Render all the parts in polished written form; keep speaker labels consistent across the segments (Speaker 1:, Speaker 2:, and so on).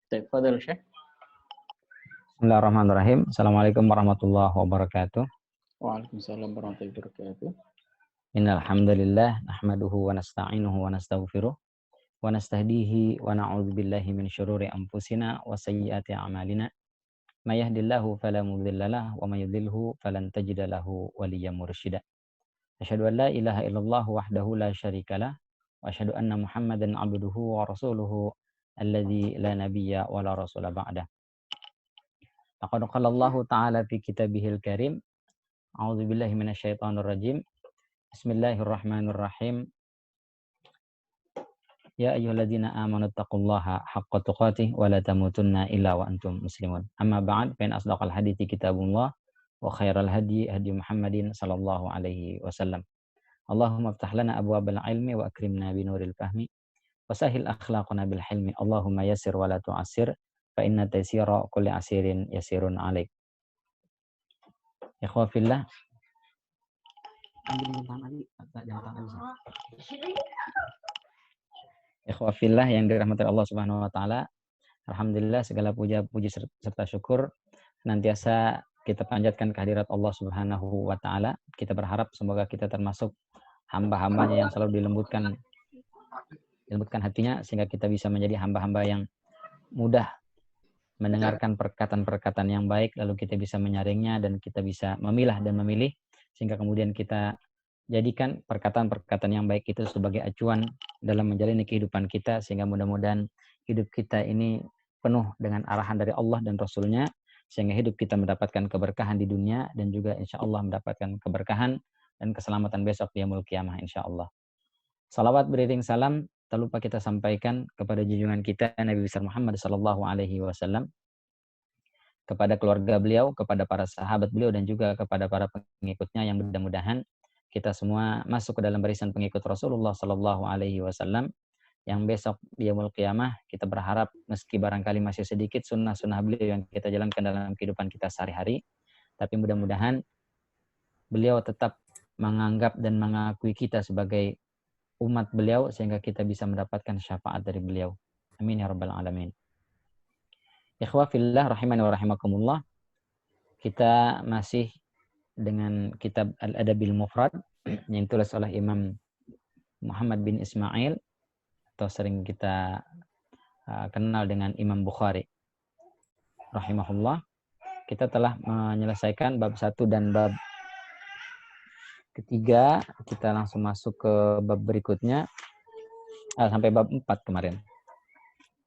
Speaker 1: تفضل يا شيخ.
Speaker 2: Bismillahirrahmanirrahim. Assalamualaikum warahmatullahi wabarakatuh.
Speaker 1: Waalaikumsalam warahmatullahi wabarakatuh.
Speaker 2: Innal hamdalillah nahmaduhu wa nasta'inuhu wa nastaghfiruh wa nastahdihi wa na'udzu billahi min syururi anfusina wa sayyiati a'malina. May yahdihillahu fala mudhillalah wa may yudhlilhu falan tajida lahu waliyyan mursyida. Asyhadu an la ilaha illallah wahdahu la syarikalah wa asyhadu anna Muhammadan 'abduhu wa rasuluhu alladzi la nabiyya wa la rasula ba'dah. Laqad qala Allah ta'ala fi kitabihil karim. A'udzu billahi minasyaitonir rajim. Bismillahirrahmanirrahim. Ya ayyuhalladzina amanu taqullaha haqqa tuqatih wa la tamutunna illa wa antum muslimun. Amma ba'd, fa in asdaqal hadithi kitabullah wa khairal hadi hadi Muhammadin sallallahu alaihi wasallam. Allahumma iftah lana abwabal ilmi wa akrimna bi nuril fahmi wa sahhil akhlaqana bil hilmi. Allahumma yassir wa la tu'assir fa inna taysira kulli asirin yasirun alaik. Ikhwa fillah, Ikhwa fillah yang dirahmati Allah Subhanahu wa taala. Alhamdulillah segala puji serta syukur senantiasa kita panjatkan kehadirat Allah Subhanahu wa taala. Kita berharap semoga kita termasuk hamba-hambanya yang selalu dilembutkan hatinya, sehingga kita bisa menjadi hamba-hamba yang mudah mendengarkan perkataan-perkataan yang baik, lalu kita bisa menyaringnya dan kita bisa memilah dan memilih, sehingga kemudian kita jadikan perkataan-perkataan yang baik itu sebagai acuan dalam menjalani kehidupan kita, sehingga mudah-mudahan hidup kita ini penuh dengan arahan dari Allah dan Rasul-Nya, sehingga hidup kita mendapatkan keberkahan di dunia dan juga insya Allah mendapatkan keberkahan dan keselamatan besok di yaumul qiyamah insya Allah. Salawat beriring salam tak lupa kita sampaikan kepada junjungan kita Nabi besar Muhammad sallallahu alaihi wasallam, kepada keluarga beliau, kepada para sahabat beliau dan juga kepada para pengikutnya, yang mudah-mudahan kita semua masuk ke dalam barisan pengikut Rasulullah sallallahu alaihi wasallam yang besok di yaumul qiyamah kita berharap meski barangkali masih sedikit sunnah-sunnah beliau yang kita jalankan dalam kehidupan kita sehari-hari, tapi mudah-mudahan beliau tetap menganggap dan mengakui kita sebagai umat beliau sehingga kita bisa mendapatkan syafaat dari beliau. Amin ya rabbal alamin. Ikhwah fillah rahimani wa rahimakumullah. Kita masih dengan kitab Al-Adabil Mufrad yang ditulis oleh Imam Muhammad bin Ismail atau sering kita kenal dengan Imam Bukhari rahimahullah. Kita telah menyelesaikan bab 1 dan bab ketiga, kita langsung masuk ke bab berikutnya sampai bab 4 kemarin.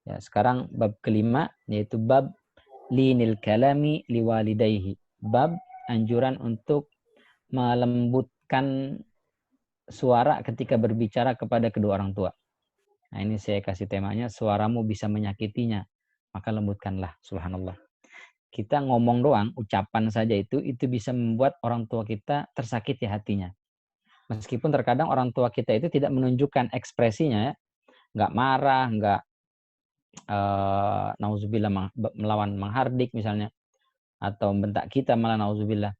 Speaker 2: Ya, sekarang bab kelima yaitu bab linil kalami liwalidayhi. Bab anjuran untuk melembutkan suara ketika berbicara kepada kedua orang tua. Nah, ini saya kasih temanya, suaramu bisa menyakitinya, maka lembutkanlah. Subhanallah. Kita ngomong doang, ucapan saja itu bisa membuat orang tua kita tersakiti hatinya. Meskipun terkadang orang tua kita itu tidak menunjukkan ekspresinya, ya, nggak marah, nggak nauzubillah melawan menghardik misalnya, atau bentak kita malah nauzubillah.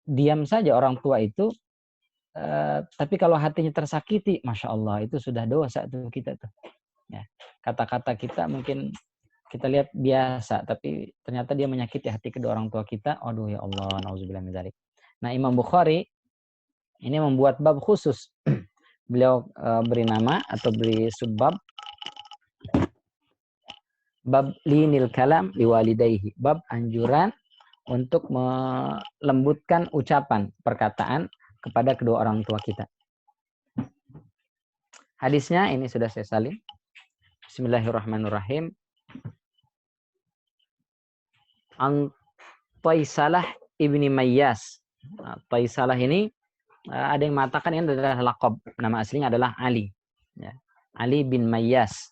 Speaker 2: Diam saja orang tua itu, tapi kalau hatinya tersakiti, masya Allah itu sudah dosa tuh kita tuh. Ya, kata-kata kita mungkin kita lihat biasa, tapi ternyata dia menyakiti hati kedua orang tua kita. Aduh ya Allah, nauzubillah min dzalik. Nah, Imam Bukhari ini membuat bab khusus. Beliau beri nama atau beri subbab bab linil kalam liwalidayhi. Bab anjuran untuk melembutkan ucapan, perkataan kepada kedua orang tua kita. Hadisnya ini sudah saya salin. Bismillahirrahmanirrahim. An Taisalah ibni Mayyas. Nah, Taisalah ini ada yang mengatakan ini adalah laqab. Nama aslinya adalah Ali. Ya. Ali bin Mayyas.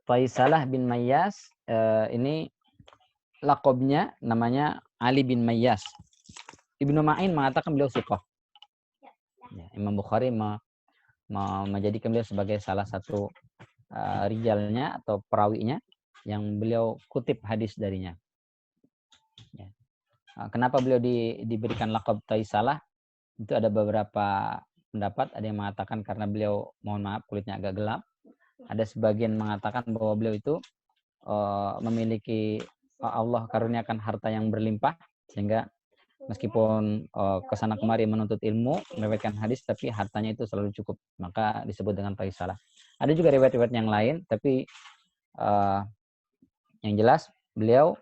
Speaker 2: Taisalah bin Mayyas ini laqabnya namanya Ali bin Mayyas. Ibnu Ma'in mengatakan beliau thiqah. Ya, Imam Bukhari menjadikan beliau sebagai salah satu rijalnya atau perawinya yang beliau kutip hadis darinya. Ya. Kenapa beliau diberikan laqab Taisalah? Itu ada beberapa pendapat, ada yang mengatakan karena beliau, mohon maaf, kulitnya agak gelap. Ada sebagian mengatakan bahwa beliau itu memiliki, Allah karuniakan harta yang berlimpah, sehingga meskipun kesana kemari menuntut ilmu, meriwayatkan hadis, tapi hartanya itu selalu cukup. Maka disebut dengan taisalah. Ada juga riwayat-riwayat yang lain, tapi yang jelas beliau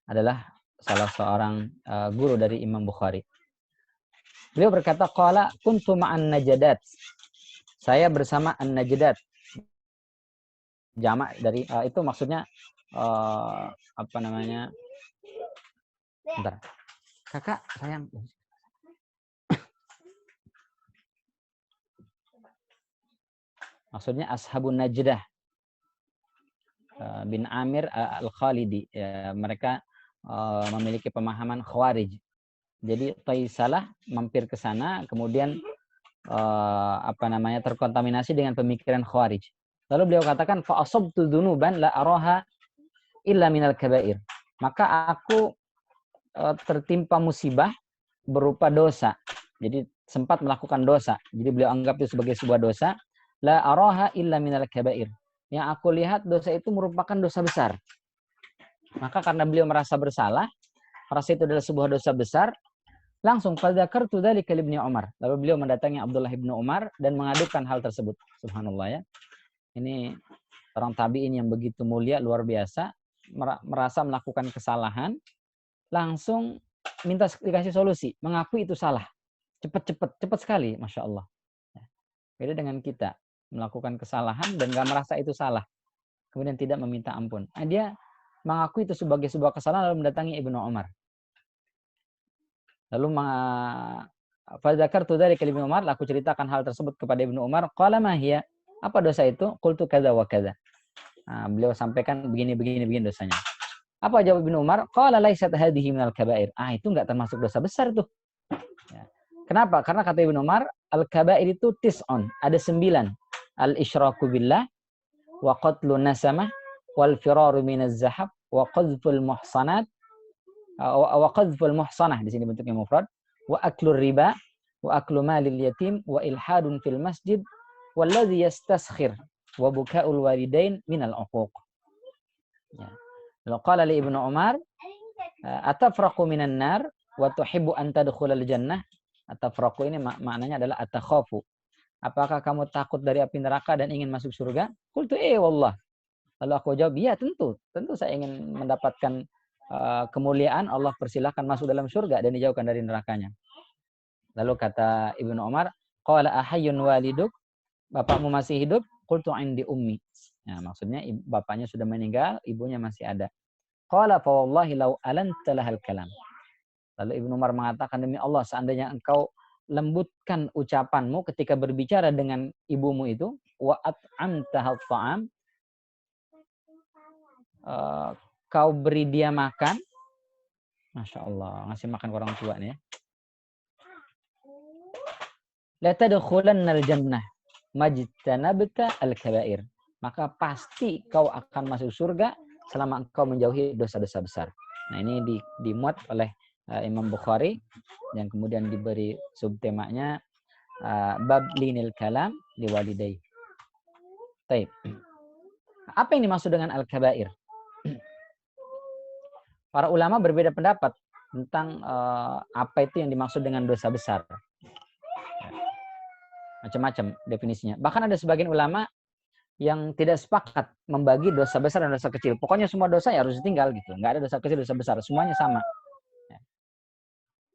Speaker 2: adalah salah seorang guru dari Imam Bukhari. Beliau berkata, qala kuntu ma'an najadat. Saya bersama an-najadat. Jamak dari itu maksudnya apa namanya? Bentar. Kakak, sayang. Maksudnya ashabun najdah bin Amir al-Khalidi. Ya, mereka memiliki pemahaman khawarij. Jadi Taisalah mampir ke sana, kemudian apa namanya, terkontaminasi dengan pemikiran khawarij. Lalu beliau katakan, fa asabtu dzunuban la araha illa minal kabair. Maka aku tertimpa musibah berupa dosa. Jadi sempat melakukan dosa. Jadi beliau anggap itu sebagai sebuah dosa. La araha illa minal kabair. Yang aku lihat dosa itu merupakan dosa besar. Maka karena beliau merasa bersalah, merasa itu adalah sebuah dosa besar, langsung fadzakartu dzalika li Ibnu Umar. Lalu beliau mendatangi Abdullah bin Umar dan mengadukan hal tersebut. Subhanallah ya. Ini orang tabi'in yang begitu mulia, luar biasa, merasa melakukan kesalahan, langsung minta dikasih solusi, mengakui itu salah. Cepat sekali, Masya Allah. Beda dengan kita, melakukan kesalahan dan gak merasa itu salah, kemudian tidak meminta ampun. Nah, dia mengakui itu sebagai sebuah kesalahan, lalu mendatangi Ibnu Umar. Lalu fadzakartu dzalika li Ibnu Umar, aku ceritakan hal tersebut kepada Ibnu Umar. Qala ma hiya? Apa dosa itu? Qultu kadza wa kadza. Nah, beliau sampaikan begini dosanya. Apa jawab Ibnu Umar? Qala laysat hadhihi minal kabair. Itu enggak termasuk dosa besar tuh. Ya. Kenapa? Karena kata Ibnu Umar, al-kabair itu tis'un, ada 9. Al-isyraku billah, wa qatlun nasamah, wal firaru minaz zahab, wa qadhful muhsanat, wa qadhful muhsanah, di sini bentuknya mufrad, wa aklur riba, wa aklu malil yatim, wa ilhadun fil masjid, walladhi yastaskhir, wa buka'ul walidain minal uquq. Ya. Lalu qala li Ibnu Umar, atafraqu minan nar wa tuhibbu an tadkhulal jannah. Atafraqu ini maknanya adalah atakhafu. Apakah kamu takut dari api neraka dan ingin masuk surga? Qultu wallah. Lalu aku jawab, ya tentu saya ingin mendapatkan kemuliaan, Allah persilahkan masuk dalam surga dan dijauhkan dari nerakanya. Lalu kata Ibnu Umar, qala ahayyun waliduk? Bapakmu masih hidup? Qultu indi ummi. Nah, maksudnya bapaknya sudah meninggal, ibunya masih ada. Qala fa wallahi law alanta lahal kalam. Lalu Ibnu Umar mengatakan, demi Allah, seandainya engkau lembutkan ucapanmu ketika berbicara dengan ibumu itu, wa at'amtahal ta'am, kau beri dia makan, Masya Allah, ngasih makan ke orang tua nih ya. La tadkhulannal jannah majtanabta al-kabair. Maka pasti kau akan masuk surga selama engkau menjauhi dosa-dosa besar. Nah, ini dimuat oleh Imam Bukhari yang kemudian diberi subtemanya bab linil kalam liwalidayh. Baik. Apa yang dimaksud dengan al-kabair? Para ulama berbeda pendapat tentang apa itu yang dimaksud dengan dosa besar. Macam-macam definisinya. Bahkan ada sebagian ulama yang tidak sepakat membagi dosa besar dan dosa kecil. Pokoknya semua dosa ya harus ditinggal gitu. Nggak ada dosa kecil, dosa besar. Semuanya sama. Ya.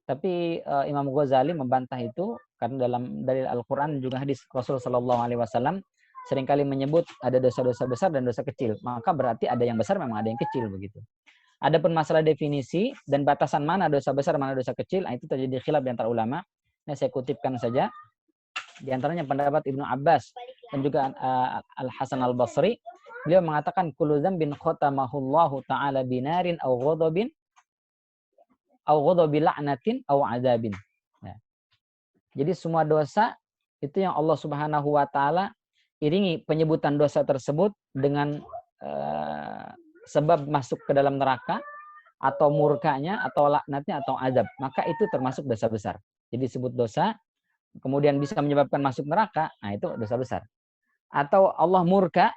Speaker 2: Tapi Imam Ghazali membantah itu karena dalam dalil Al-Quran juga hadis Rasulullah SAW seringkali menyebut ada dosa-dosa besar dan dosa kecil. Maka berarti ada yang besar, memang ada yang kecil begitu. Adapun masalah definisi dan batasan mana dosa besar, mana dosa kecil, itu terjadi khilaf di antara ulama. Nah, saya kutipkan saja. Di antaranya pendapat Ibnu Abbas dan juga Al-Hasan Al-Basri. Beliau mengatakan kullu dzambin khatamahullahu ta'ala binarin aw ghadabin aw ghadabi la'natin aw adzabin. Ya. Jadi semua dosa itu yang Allah Subhanahu wa taala iringi penyebutan dosa tersebut dengan sebab masuk ke dalam neraka atau murkanya atau laknatnya atau azab, maka itu termasuk dosa besar. jadi disebut dosa, kemudian bisa menyebabkan masuk neraka, nah itu dosa besar. Atau Allah murka,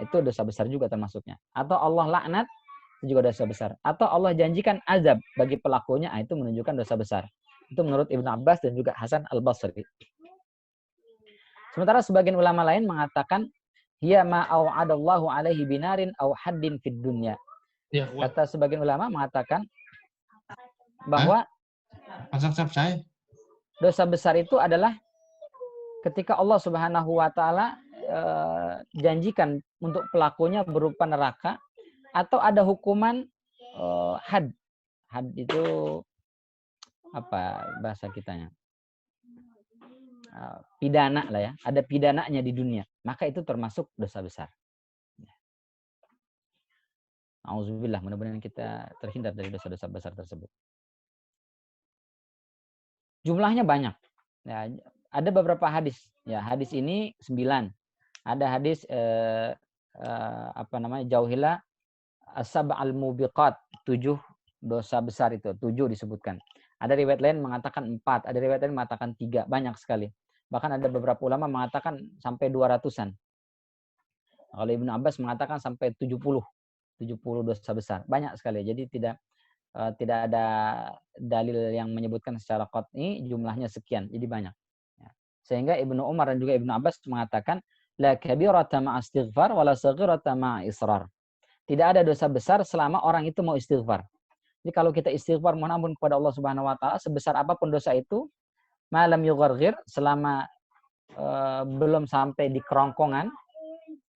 Speaker 2: itu dosa besar juga termasuknya. Atau Allah laknat, itu juga dosa besar. Atau Allah janjikan azab bagi pelakunya, nah itu menunjukkan dosa besar. Itu menurut Ibnu Abbas dan juga Hasan al-Basri. Sementara sebagian ulama lain mengatakan, hiya ma au'adallahu alaihi binarin au haddin fid dunya. Kata sebagian ulama mengatakan bahwa dosa besar itu adalah ketika Allah Subhanahu wa taala janjikan untuk pelakunya berupa neraka atau ada hukuman had. Had itu apa bahasa kitanya? Pidana lah ya, ada pidananya di dunia. Maka itu termasuk dosa besar. Auzubillah, mudah-mudahan kita terhindar dari dosa-dosa besar tersebut. Jumlahnya banyak. Ya, ada beberapa hadis. Ya, hadis ini 9. Ada hadis jauhilah as-sab'al mubiqat, 7 dosa besar itu, 7 disebutkan. Ada riwayat lain mengatakan 4, ada riwayat lain mengatakan 3, banyak sekali. Bahkan ada beberapa ulama mengatakan sampai 200-an. Kalau Ibnu Abbas mengatakan sampai 70 dosa besar, banyak sekali. Jadi tidak ada dalil yang menyebutkan secara qat'i jumlahnya sekian, jadi banyak. Sehingga Ibnu Umar dan juga Ibnu Abbas mengatakan la kabirata ma'a istighfar wala saghirata ma'a israr. Tidak ada dosa besar selama orang itu mau istighfar. Jadi kalau kita istighfar mohon ampun kepada Allah Subhanahu wa taala, sebesar apapun dosa itu, malam yugharghir, selama belum sampai di kerongkongan,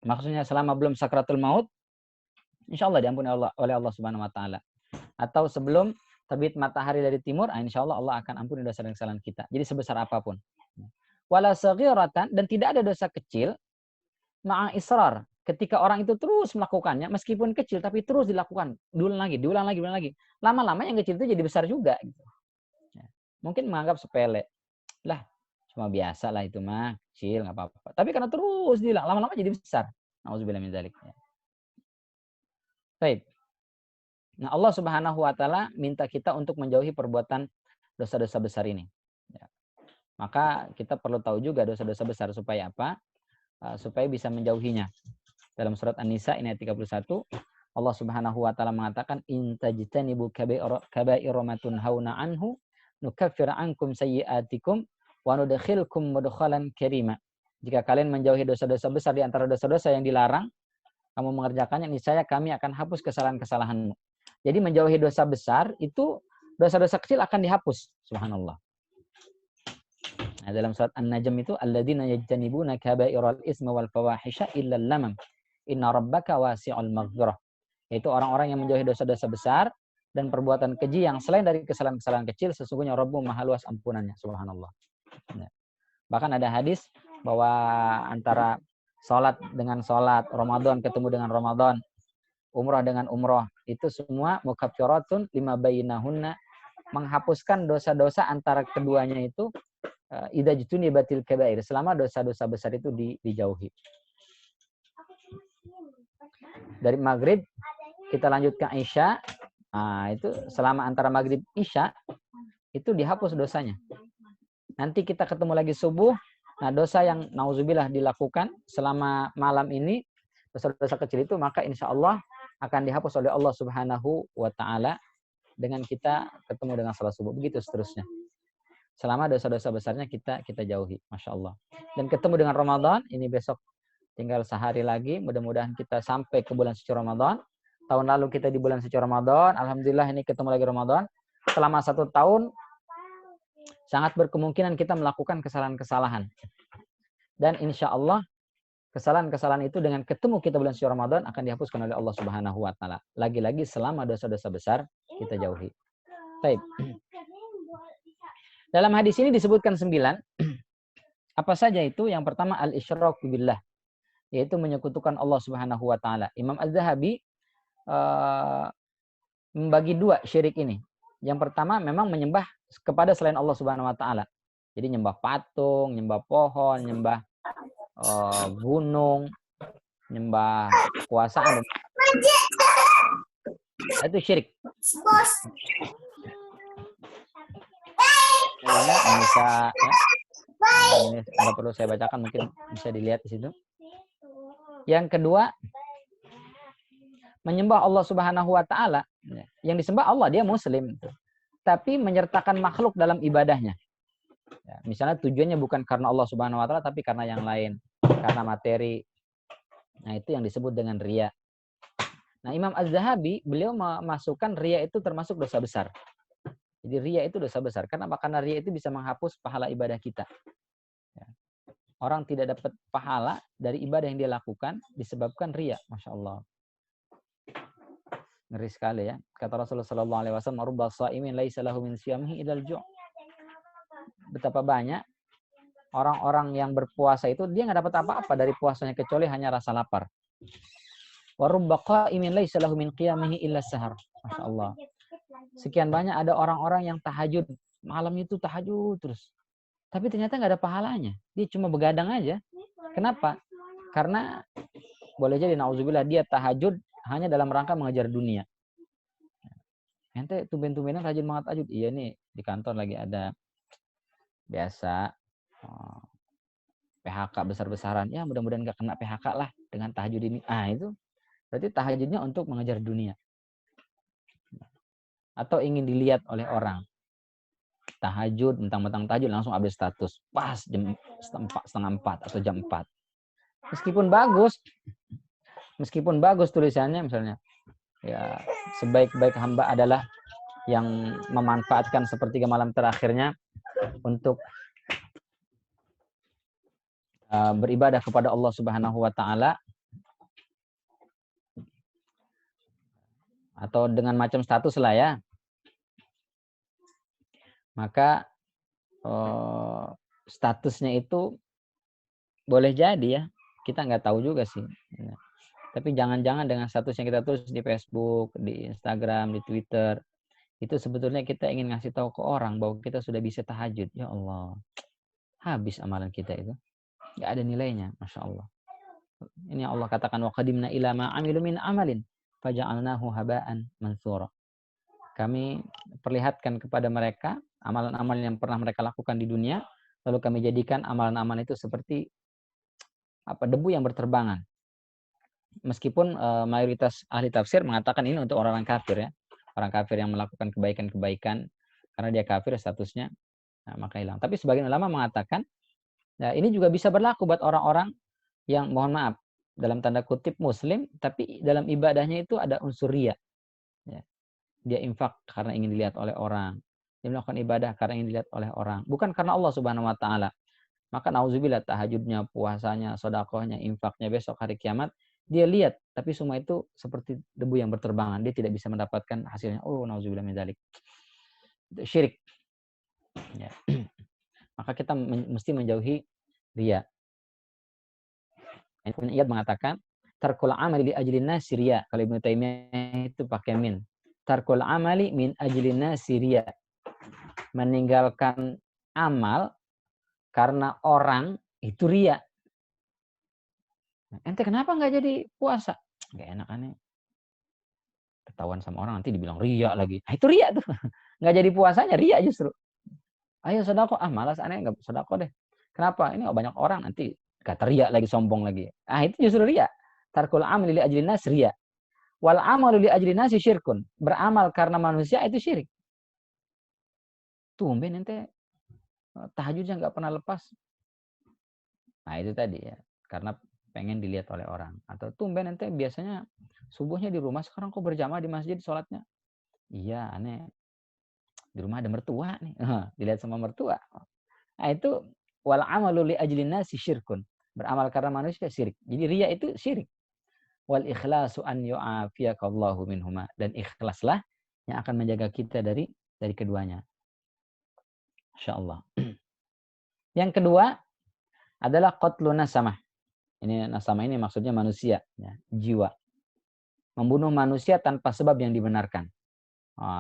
Speaker 2: maksudnya selama belum sakratul maut, insyaallah diampuni oleh Allah Subhanahu wa taala. Atau sebelum terbit matahari dari timur, insyaallah Allah akan ampuni dosa dan kesalahan kita. Jadi sebesar apapun. Wala saghiratan, dan tidak ada dosa kecil ma'a israr, ketika orang itu terus melakukannya meskipun kecil tapi terus dilakukan, diulang lagi. Lama-lama yang kecil itu jadi besar juga gitu. Mungkin menganggap sepele. Lah, cuma biasa lah itu mah, kecil enggak apa-apa. Tapi karena terus diulang, lama-lama jadi besar. Nauzubillah min dzalik. Baik. Nah, Allah Subhanahu wa taala minta kita untuk menjauhi perbuatan dosa-dosa besar ini. Ya. Maka kita perlu tahu juga dosa-dosa besar supaya apa? Supaya bisa menjauhinya. Dalam surat An-Nisa ayat 31, Allah Subhanahu wa taala mengatakan in tajtanibu kaba'ira ma tunhauna anhu nukaffir ankum sayyi'atikum wa nudkhilkum mudkhalan karima. Jika kalian menjauhi dosa-dosa besar di antara dosa-dosa yang dilarang, kamu mengerjakannya, niscaya kami akan hapus kesalahan-kesalahanmu. Jadi menjauhi dosa besar itu, dosa-dosa kecil akan dihapus. Subhanallah. Nah, dalam surat An-Najm itu alladzina yajtanibuna kaba'iral isma wal fawahisha illa lamam inna rabbaka wasi'ul maghfirah. Yaitu orang-orang yang menjauhi dosa-dosa besar dan perbuatan keji yang selain dari kesalahan-kesalahan kecil, sesungguhnya Rabbmu Maha Luas ampunannya. Subhanallah. Nah, bahkan ada hadis bahwa antara salat dengan salat, Ramadan ketemu dengan Ramadan, umrah dengan umrah, itu semua mukaffiratun lima bainahunna, menghapuskan dosa-dosa antara keduanya itu idza jutunibatil kabair, selama dosa-dosa besar itu dijauhi. Dari maghrib kita lanjut ke Isya. Nah, itu selama antara maghrib Isya itu dihapus dosanya. Nanti kita ketemu lagi subuh. Nah, dosa yang nauzubillah dilakukan selama malam ini, dosa-dosa kecil itu, maka insya Allah akan dihapus oleh Allah Subhanahu wa taala dengan kita ketemu dengan salat subuh. Begitu seterusnya. Selama dosa-dosa besarnya kita jauhi, masya Allah. Dan ketemu dengan Ramadan, ini besok tinggal sehari lagi. Mudah-mudahan kita sampai ke bulan suci Ramadan. Tahun lalu kita di bulan suci Ramadan, alhamdulillah ini ketemu lagi Ramadan. Selama 1 tahun, sangat berkemungkinan kita melakukan kesalahan-kesalahan. Dan insya Allah kesalahan-kesalahan itu dengan ketemu kita bulan suci Ramadan akan dihapuskan oleh Allah Subhanahu wa taala. Lagi-lagi selama dosa-dosa besar kita jauhi. Baik. Dalam hadis ini disebutkan 9. Apa saja itu? Yang pertama al-isyraku billah, yaitu menyekutukan Allah Subhanahu wa taala. Imam Az-Zahabi membagi 2 syirik ini. Yang pertama memang menyembah kepada selain Allah Subhanahu wa taala. Jadi nyembah patung, nyembah pohon, nyembah gunung, nyembah kekuasaan. Itu syirik. namanya Nisa ya. Ini nggak perlu saya bacakan, mungkin bisa dilihat di situ. Yang kedua, menyembah Allah Subhanahu wa taala. Yang disembah Allah, dia muslim. Tapi menyertakan makhluk dalam ibadahnya. Ya, misalnya tujuannya bukan karena Allah Subhanahu wa taala tapi karena yang lain, karena materi. Nah, itu yang disebut dengan riya. Nah, Imam Az-Zahabi beliau memasukkan riya itu termasuk dosa besar. Jadi riya itu dosa besar. Kenapa? Karena riya itu bisa menghapus pahala ibadah kita. Ya. Orang tidak dapat pahala dari ibadah yang dia lakukan disebabkan riya. Masya Allah. Ngeri sekali ya. Kata Rasulullah SAW, "Marubba sha'imin laisa lahu min siyamihi illal ju'." Betapa banyak orang-orang yang berpuasa itu dia nggak dapat apa-apa dari puasanya kecuali hanya rasa lapar. Wa rubba qa'imin laisa lahu min qiyamihi illa sahar. Masya Allah. Sekian banyak ada orang-orang yang tahajud. Malam itu tahajud terus. Tapi ternyata nggak ada pahalanya. Dia cuma begadang aja. Kenapa? Karena boleh jadi nauzubillah dia tahajud hanya dalam rangka mengejar dunia. Ente tumben-tumbenan rajin banget tahajud. Iya nih di kantor lagi ada biasa PHK besar-besaran. Ya mudah-mudahan nggak kena PHK lah dengan tahajud ini. Itu berarti tahajudnya untuk mengejar dunia. Atau ingin dilihat oleh orang. Tahajud, mentang-mentang tahajud langsung update status. Pas jam 3:30 atau jam 4. Meskipun bagus tulisannya misalnya. Ya, sebaik-baik hamba adalah yang memanfaatkan sepertiga malam terakhirnya untuk beribadah kepada Allah Subhanahu wa taala. Atau dengan macam status lah ya. Maka statusnya itu boleh jadi ya. Kita nggak tahu juga sih. Tapi jangan-jangan dengan status yang kita tulis di Facebook, di Instagram, di Twitter, itu sebetulnya kita ingin ngasih tahu ke orang bahwa kita sudah bisa tahajud. Ya Allah, habis amalan kita itu. Nggak ada nilainya, Masya Allah. Ini Allah katakan, وَقَدِمْنَا إِلَى مَا عَمِلُوا مِنْ عَمَلٍ فَجَعَلْنَاهُ هَبَاءً مَنْثُورًا. Kami perlihatkan kepada mereka amalan-amalan yang pernah mereka lakukan di dunia, lalu kami jadikan amalan-amalan itu seperti debu yang berterbangan. Meskipun mayoritas ahli tafsir mengatakan ini untuk orang-orang kafir ya. Orang kafir yang melakukan kebaikan-kebaikan karena dia kafir statusnya, maka hilang. Tapi sebagian ulama mengatakan ini juga bisa berlaku buat orang-orang yang mohon maaf dalam tanda kutip muslim tapi dalam ibadahnya itu ada unsur riya. Ya. Dia infak karena ingin dilihat oleh orang. Dia melakukan ibadah karena ingin dilihat oleh orang, bukan karena Allah Subhanahu wa taala. Maka nauzubillah tahajudnya, puasanya, sedekahnya, infaknya besok hari kiamat dia lihat, tapi semua itu seperti debu yang berterbangan. Dia tidak bisa mendapatkan hasilnya. Oh, nauzubillah min dzalik. Syirik. Ya. Maka kita mesti menjauhi riya. Ibnu Iyad mengatakan, tarkul amali li ajlin nasi riya. Kalau Ibnu Taimiyah itu pakai min. Tarkul amali min ajlin nasi riya. Meninggalkan amal karena orang itu riya. Ente kenapa nggak jadi puasa? Nggak enak aneh. Ketahuan sama orang nanti dibilang riya lagi. Itu riya tuh. Nggak jadi puasanya riya justru. Ayo sedekah. Malas aneh nggak sedekah deh. Kenapa? Ini banyak orang nanti kata riya lagi, sombong lagi. Itu justru riya. Tarkul amali li ajlin nas riya. Wal amalu li ajlin nasi syirkun. Beramal karena manusia itu syirik. Tumben ente tahajudnya nggak pernah lepas. Itu tadi ya. Karena pengen dilihat oleh orang. Atau tumben ente biasanya subuhnya di rumah, sekarang kok berjamaah di masjid sholatnya. Iya, aneh. Di rumah ada mertua nih. Dilihat sama mertua. Itu wal amalu li ajlin nasi syirkun. Beramal karena manusia syirik. Jadi riya itu syirik. Wal ikhlasu an yu'afiyakallahu minhuma. Dan ikhlaslah yang akan menjaga kita dari keduanya. Insyaallah. Yang kedua adalah qatlu nasamah. Ini nasamah ini maksudnya manusia, ya, jiwa. Membunuh manusia tanpa sebab yang dibenarkan.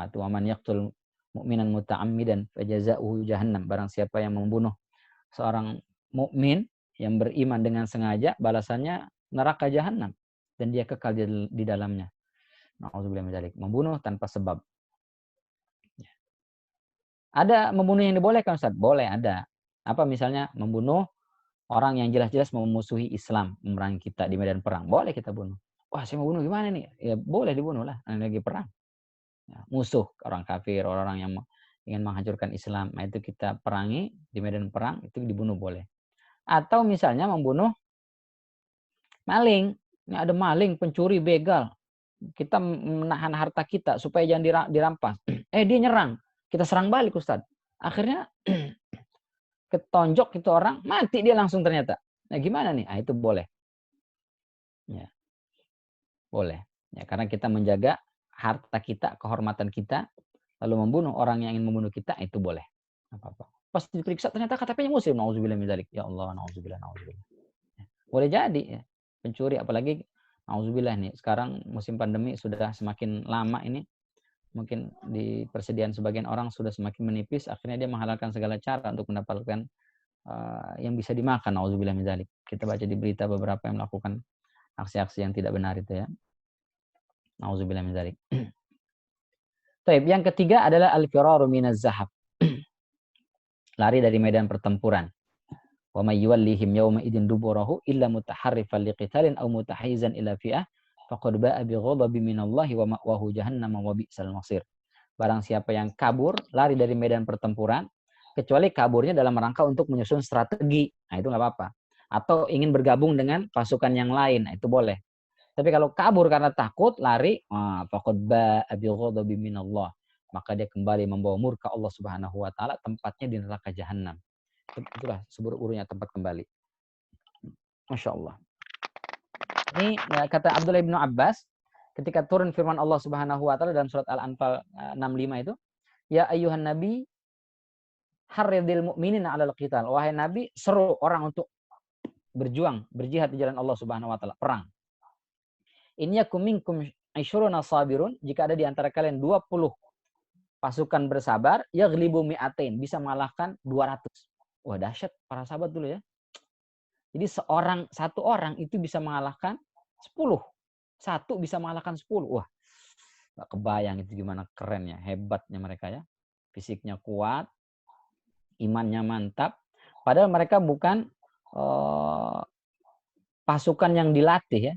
Speaker 2: Itu man yaqtul mu'minan muta'ammidan fajaza'uhu jahannam. Barang siapa yang membunuh seorang mukmin yang beriman dengan sengaja, balasannya neraka jahanam dan dia kekal di dalamnya. Nauzubillah min dzalik. Membunuh tanpa sebab. Ada membunuh yang dibolehkan, Ustaz? Boleh, ada. Apa misalnya membunuh orang yang jelas-jelas memusuhi Islam, memerangi kita di medan perang. Boleh kita bunuh. Wah, saya mau bunuh gimana nih? Ya boleh dibunuh lah, lagi perang. Ya, musuh, orang kafir, orang-orang yang ingin menghancurkan Islam. Nah, itu kita perangi di medan perang, itu dibunuh boleh. Atau misalnya membunuh maling. Ini ada maling, pencuri, begal. Kita menahan harta kita supaya jangan dirampas. Dia nyerang. Kita serang balik, Ustaz. Akhirnya ketonjok itu orang, mati dia langsung ternyata. Nah, gimana nih? Itu boleh. Ya, boleh. Ya, karena kita menjaga harta kita, kehormatan kita, lalu membunuh orang yang ingin membunuh kita, itu boleh. Apa-apa. Pas diperiksa ternyata KTP-nya muslim. Nauzubillah min dzalik. Ya Allah, nauzubillah, nauzubillah. Boleh jadi ya. Pencuri, apalagi nauzubillah nih. Sekarang musim pandemi sudah semakin lama ini. Mungkin di persediaan sebagian orang sudah semakin menipis, akhirnya dia menghalalkan segala cara untuk mendapatkan yang bisa dimakan. Nauzubillah min dzalik. Kita baca di berita beberapa yang melakukan aksi-aksi yang tidak benar itu ya. Nauzubillah min dzalik. Baik, yang ketiga adalah al-firaru minaz zahab. Lari dari medan pertempuran. Wa may yuwallihim yawma idzin duburahu illa mutaharrifan liqitalin aw mutahayyizan ila fi'ah faqad ba'a bi ghadabin minallahi wa ma'wahu jahannam wa bi'sal masir. Barang siapa yang kabur, lari dari medan pertempuran, kecuali kaburnya dalam rangka untuk menyusun strategi. Nah, itu nggak apa-apa. Atau ingin bergabung dengan pasukan yang lain. Nah, itu boleh. Tapi kalau kabur karena takut, lari, faqad ba'a bi ghadabin minallah. Maka dia kembali membawa murka Allah Subhanahu wa taala, tempatnya di neraka jahanam. Itulah seburuk-buruknya tempat kembali. Masya Allah. Ini kata Abdullah bin Abbas, ketika turun firman Allah Subhanahu wa taala dalam surat Al-Anfal 65 itu, ya ayyuhan nabi harridil mu'minina 'alal qital. Wahai nabi, seru orang untuk berjuang, berjihad di jalan Allah Subhanahu wa taala, perang. In yakum minkum 20 sabirun, jika ada di antara kalian 20 pasukan bersabar, yaghlibu mi'atain, bisa mengalahkan 200. Wah, dahsyat para sahabat dulu ya. Jadi satu orang itu bisa mengalahkan 10. Satu bisa mengalahkan 10. Wah, gak kebayang itu gimana kerennya, hebatnya mereka ya. Fisiknya kuat, imannya mantap. Padahal mereka bukan pasukan yang dilatih ya.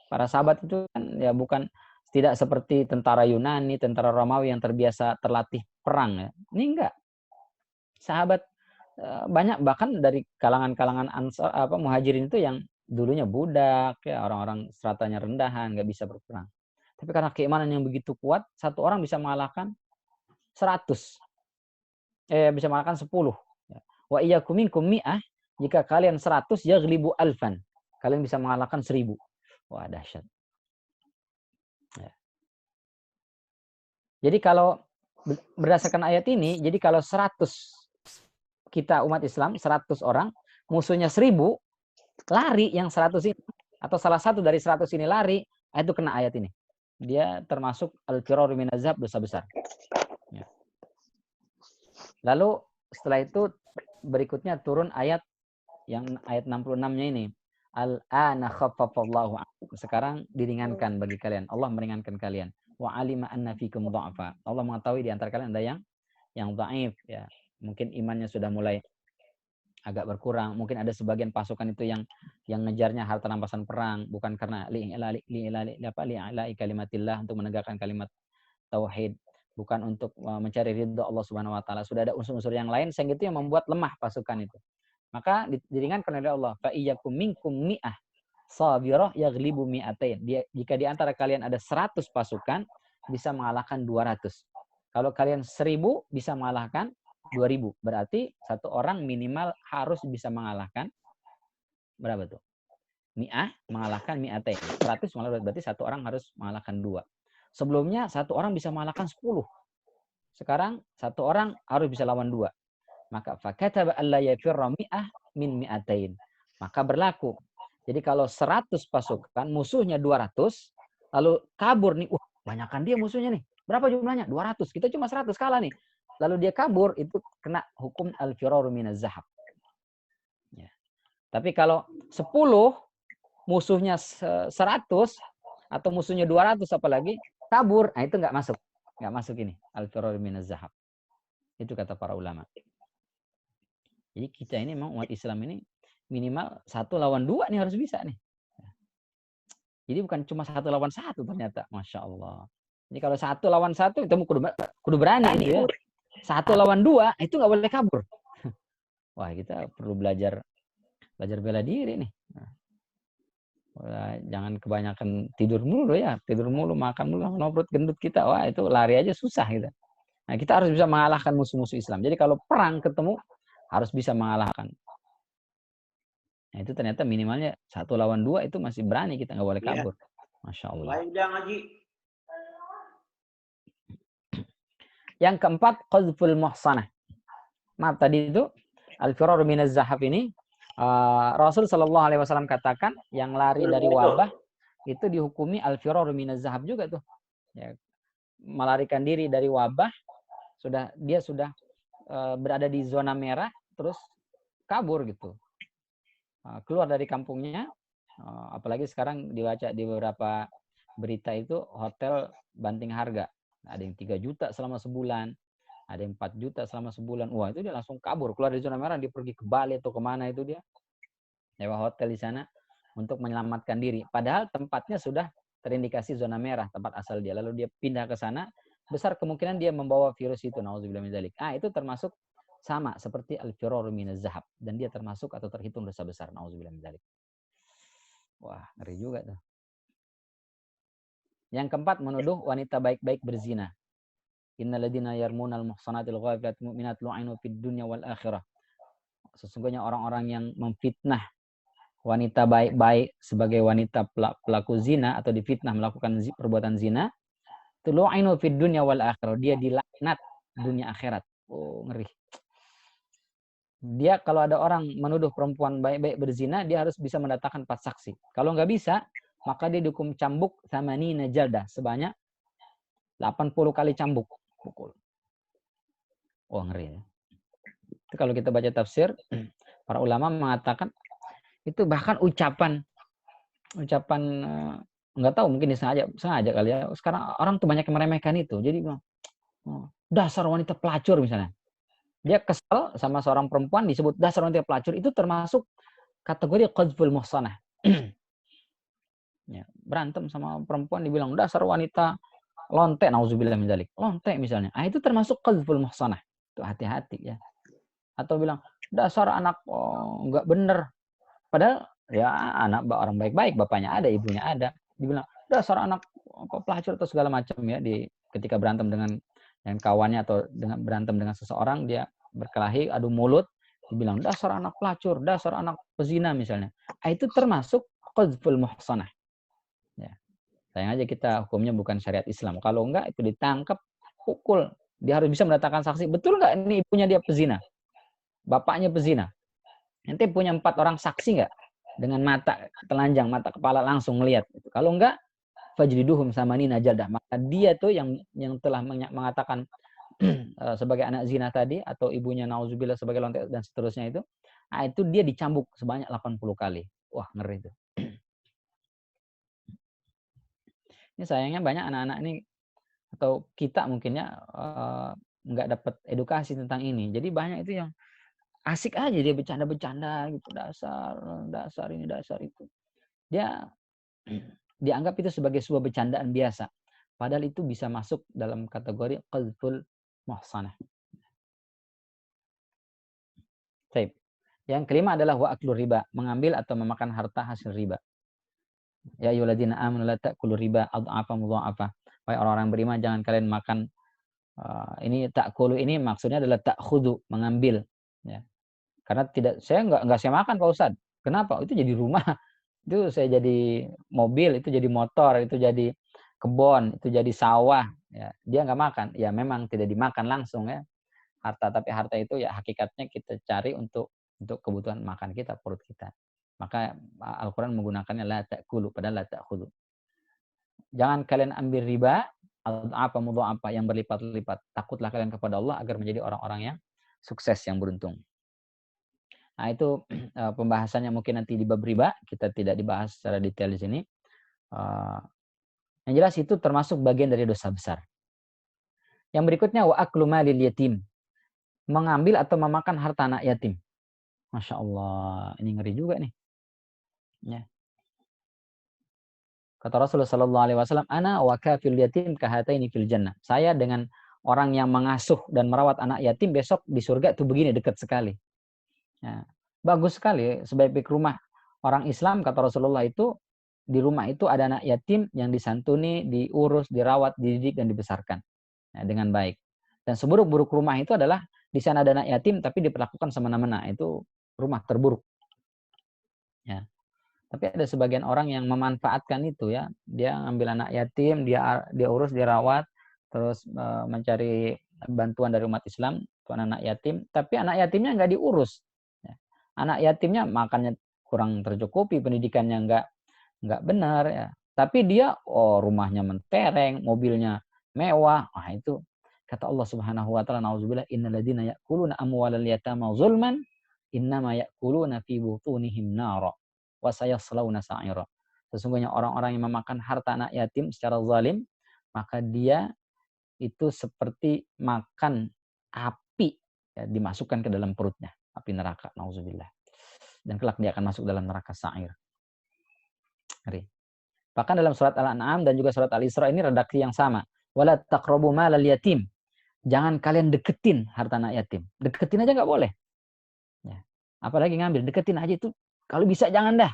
Speaker 2: Para sahabat itu kan ya bukan, tidak seperti tentara Yunani, tentara Romawi yang terbiasa terlatih perang ya. Ini enggak. Sahabat banyak bahkan dari kalangan-kalangan muhajirin itu yang dulunya budak ya, orang-orang stratanya rendahan, nggak bisa berperang. Tapi karena keimanan yang begitu kuat, satu orang bisa mengalahkan 100. Bisa mengalahkan 10. Wa iyyakum minkum mi'ah, jika kalian 100 yaghlibu alfan. Kalian bisa mengalahkan 1000. Wah, dahsyat. Ya. Jadi kalau berdasarkan ayat ini, jadi kalau 100 kita umat Islam, 100 orang, musuhnya 1000, lari yang 100 ini, atau salah satu dari 100 ini lari, itu kena ayat ini. Dia termasuk al-firaru minaz zahab, dosa besar. Ya. Lalu setelah itu berikutnya turun ayat yang ayat 66-nya ini. Al-ana khaffafallahu ankum. Sekarang diringankan bagi kalian. Allah meringankan kalian. Wa alima anna fikum dha'fa. Allah mengetahui di antara kalian ada yang dhaif ya. Mungkin imannya sudah mulai agak berkurang. Mungkin ada sebagian pasukan itu yang ngejarnya harta rampasan perang, bukan karena li'ilai kalimatillah, untuk menegakkan kalimat tauhid, bukan untuk mencari ridho Allah Subhanahu wa taala. Sudah ada unsur-unsur yang lain sehingga itu yang membuat lemah pasukan itu. Maka diringankan oleh Allah, fa iyyakum minkum mi'ah sabirah yaghlibu mi'atain. Jika di antara kalian ada 100 pasukan, bisa mengalahkan 200. Kalau kalian 1000 bisa mengalahkan 2000. Berarti satu orang minimal harus bisa mengalahkan berapa tuh? Mi'ah mengalahkan mi'atain. 100 berarti satu orang harus mengalahkan 2. Sebelumnya satu orang bisa mengalahkan 10. Sekarang satu orang harus bisa lawan 2. Maka fakataba alla yafirra mi'ah min mi'atain. Maka berlaku. Jadi kalau 100 pasukan, musuhnya 200, lalu kabur nih, banyakkan dia musuhnya nih. Berapa jumlahnya? 200. Kita cuma 100 kalah nih. Lalu dia kabur, itu kena hukum al-firaru minaz zahab. Ya. Tapi kalau 10, musuhnya 100, atau musuhnya 200 apalagi, kabur, nah itu nggak masuk. Nggak masuk ini, al-firaru minaz zahab. Itu kata para ulama. Jadi kita ini memang umat Islam ini minimal 1 lawan 2 nih harus bisa nih. Jadi bukan cuma 1 lawan 1 ternyata. Masya Allah. Jadi kalau 1 lawan 1 itu kudu berani ini ya. 1 lawan 2 itu nggak boleh kabur. Wah, kita perlu belajar bela diri nih. Wah, jangan kebanyakan tidur mulu ya. Tidur mulu, makan mulu, perut gendut kita. Wah, itu lari aja susah gitu. Nah, kita harus bisa mengalahkan musuh-musuh Islam. Jadi kalau perang ketemu harus bisa mengalahkan. Nah, itu ternyata minimalnya 1 lawan 2 itu masih berani, kita nggak boleh kabur. Masya Allah. Yang keempat, qadhful muhsanah. Maaf, tadi itu al-firar minaz zahab ini Rasul Shallallahu Alaihi Wasallam katakan yang lari dari wabah itu dihukumi al-firar minaz zahab juga tuh. Ya, melarikan diri dari wabah, dia sudah berada di zona merah, terus kabur gitu. Keluar dari kampungnya, apalagi sekarang dibaca di beberapa berita itu hotel banting harga. Ada yang 3 juta selama sebulan, ada yang 4 juta selama sebulan. Wah, itu dia langsung kabur, keluar dari zona merah, dia pergi ke Bali atau kemana itu dia. Nyewa hotel di sana untuk menyelamatkan diri. Padahal tempatnya sudah terindikasi zona merah, tempat asal dia. Lalu dia pindah ke sana, besar kemungkinan dia membawa virus itu. Nauzubillah min dzalik. Itu termasuk sama seperti al-firar minaz zahab. Dan dia termasuk atau terhitung dosa besar. Nauzubillah min dzalik. Wah, ngeri juga tuh. Yang keempat, menuduh wanita baik-baik berzina. Innalladzina yarmunal muhsanatil ghafilatil mu'minat lu'inu fid dunya wal akhirah. Sesungguhnya orang-orang yang memfitnah wanita baik-baik sebagai wanita pelaku zina atau difitnah melakukan perbuatan zina, itu lu'inu fid dunya wal akhirah. Dia dilaknat dunia akhirat. Oh, ngeri. Dia kalau ada orang menuduh perempuan baik-baik berzina, dia harus bisa mendatangkan 4 saksi. Kalau nggak bisa, maka dia dihukum cambuk thamanina jaldah sebanyak 80 kali cambuk. Pukul. Wah, ngeri ya. Itu kalau kita baca tafsir, para ulama mengatakan itu bahkan ucapan nggak tahu, mungkin sengaja kali ya. Sekarang orang tuh banyak yang meremehkan itu. Jadi dasar wanita pelacur misalnya. Dia kesel sama seorang perempuan disebut dasar wanita pelacur, itu termasuk kategori qadhful muhsanah. Ya, berantem sama perempuan dibilang dasar wanita lonte, nauzubillah min dzalik. Lonte misalnya. Itu termasuk qadhful muhsanah. Itu hati-hati ya. Atau bilang dasar anak nggak bener. Padahal ya anak orang baik-baik, bapaknya ada, ibunya ada. Dibilang dasar anak pelacur atau segala macam ya, ketika berantem dengan kawannya atau berantem dengan seseorang, dia berkelahi, adu mulut, dibilang dasar anak pelacur, dasar anak pezina misalnya. Itu termasuk qadhful muhsanah. Ya. Sayang aja kita hukumnya bukan syariat Islam. Kalau enggak itu ditangkap, pukul. Dia harus bisa mendatangkan saksi. Betul nggak ini ibunya dia pezina? Bapaknya pezina. Nanti punya 4 orang saksi nggak? Dengan mata telanjang, mata kepala langsung melihat. Kalau enggak, fajliduhum samanina jaldah. Maka dia tuh yang telah mengatakan sebagai anak zina tadi, atau ibunya nauzubillah sebagai lonte dan seterusnya itu dia dicambuk sebanyak 80 kali. Wah, ngeri itu. Ini sayangnya banyak anak-anak ini atau kita mungkinnya nggak dapat edukasi tentang ini. Jadi banyak itu yang asik aja dia bercanda-bercanda gitu, dasar ini, dasar itu. Dia dianggap itu sebagai sebuah bercandaan biasa. Padahal itu bisa masuk dalam kategori qadhful muhsanah. Baik. Yang kelima adalah wa aklu riba, mengambil atau memakan harta hasil riba. Ya ayyuhalladzina amanu la ta'kulu riba adhafa mudhafa. Wahai orang-orang beriman, jangan kalian makan ini ta'kulu ini maksudnya adalah ta'khudhu, mengambil ya. Karena saya nggak saya makan Pak Ustadz. Kenapa? Itu jadi rumah. Itu saya jadi mobil, itu jadi motor, itu jadi kebun, itu jadi sawah. Ya, dia nggak makan. Ya memang tidak dimakan langsung ya harta, tapi harta itu ya hakikatnya kita cari untuk kebutuhan makan kita, perut kita. Maka Al-Quran menggunakannya la ta'kulu, padahal la ta'khudhu. Jangan kalian ambil riba, apa yang berlipat-lipat. Takutlah kalian kepada Allah agar menjadi orang-orang yang sukses, yang beruntung. Nah, itu pembahasannya mungkin nanti di bab riba, kita tidak dibahas secara detail di sini. Yang jelas itu termasuk bagian dari dosa besar. Yang berikutnya wa aklu malil yatim, mengambil atau memakan harta anak yatim. Masya Allah, ini ngeri juga nih. Ya. Kata Rasulullah SAW, ana wa kafil yatim kahataini fil jannah. Saya dengan orang yang mengasuh dan merawat anak yatim besok di surga itu begini, dekat sekali. Ya. Bagus sekali, sebaik rumah orang Islam, kata Rasulullah itu, di rumah itu ada anak yatim yang disantuni, diurus, dirawat, dididik, dan dibesarkan ya, dengan baik. Dan seburuk-buruk rumah itu adalah di sana ada anak yatim tapi diperlakukan semena-mena. Itu rumah terburuk. Ya. Tapi ada sebagian orang yang memanfaatkan itu ya. Dia ngambil anak yatim, dia urus, dia rawat, terus mencari bantuan dari umat Islam untuk anak yatim. Tapi anak yatimnya nggak diurus. Ya. Anak yatimnya makannya kurang tercukupi, pendidikannya nggak benar ya. Tapi dia rumahnya mentereng, mobilnya mewah. Nah itu kata Allah Subhanahu wa taala, nauzubillah, innal ladzina ya'kuluna amwalal yatama zulman innama ya'kuluna fi butunihim nara wa sayaslawna sa'ira. Sesungguhnya orang-orang yang memakan harta anak yatim secara zalim, maka dia itu seperti makan api ya, dimasukkan ke dalam perutnya, api neraka, nauzubillah. Dan kelak dia akan masuk dalam neraka sa'ir. Bahkan dalam surat Al-An'am dan juga surat Al-Isra ini redaksi yang sama. Wala taqrabu malal yatim. Jangan kalian deketin harta anak yatim. Deketin aja nggak boleh. Ya. Apalagi ngambil. Deketin aja itu. Kalau bisa jangan dah.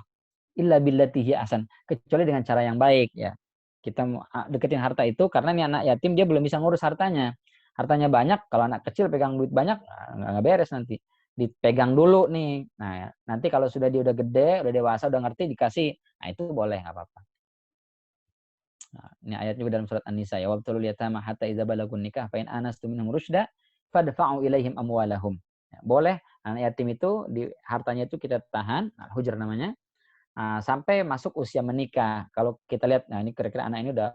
Speaker 2: Illa billati hiya ahsan. Kecuali dengan cara yang baik. Ya. Kita deketin harta itu karena ini anak yatim dia belum bisa ngurus hartanya. Hartanya banyak. Kalau anak kecil pegang duit banyak, nggak beres nanti. Dipegang dulu nih. Nah, nanti kalau sudah dia udah gede, udah dewasa, udah ngerti, dikasih. Nah, itu boleh, nggak apa-apa. Nah, ini ayat juga dalam surat An-Nisa ya, wabtalul yatama hatta idza balagun nikah fa in anastum minhum rusyda fadfa'u ilaihim amwalahum. Ya, boleh anak yatim itu di hartanya itu kita tahan, hujr namanya, sampai masuk usia menikah. Kalau kita lihat, nah ini kira-kira anak ini udah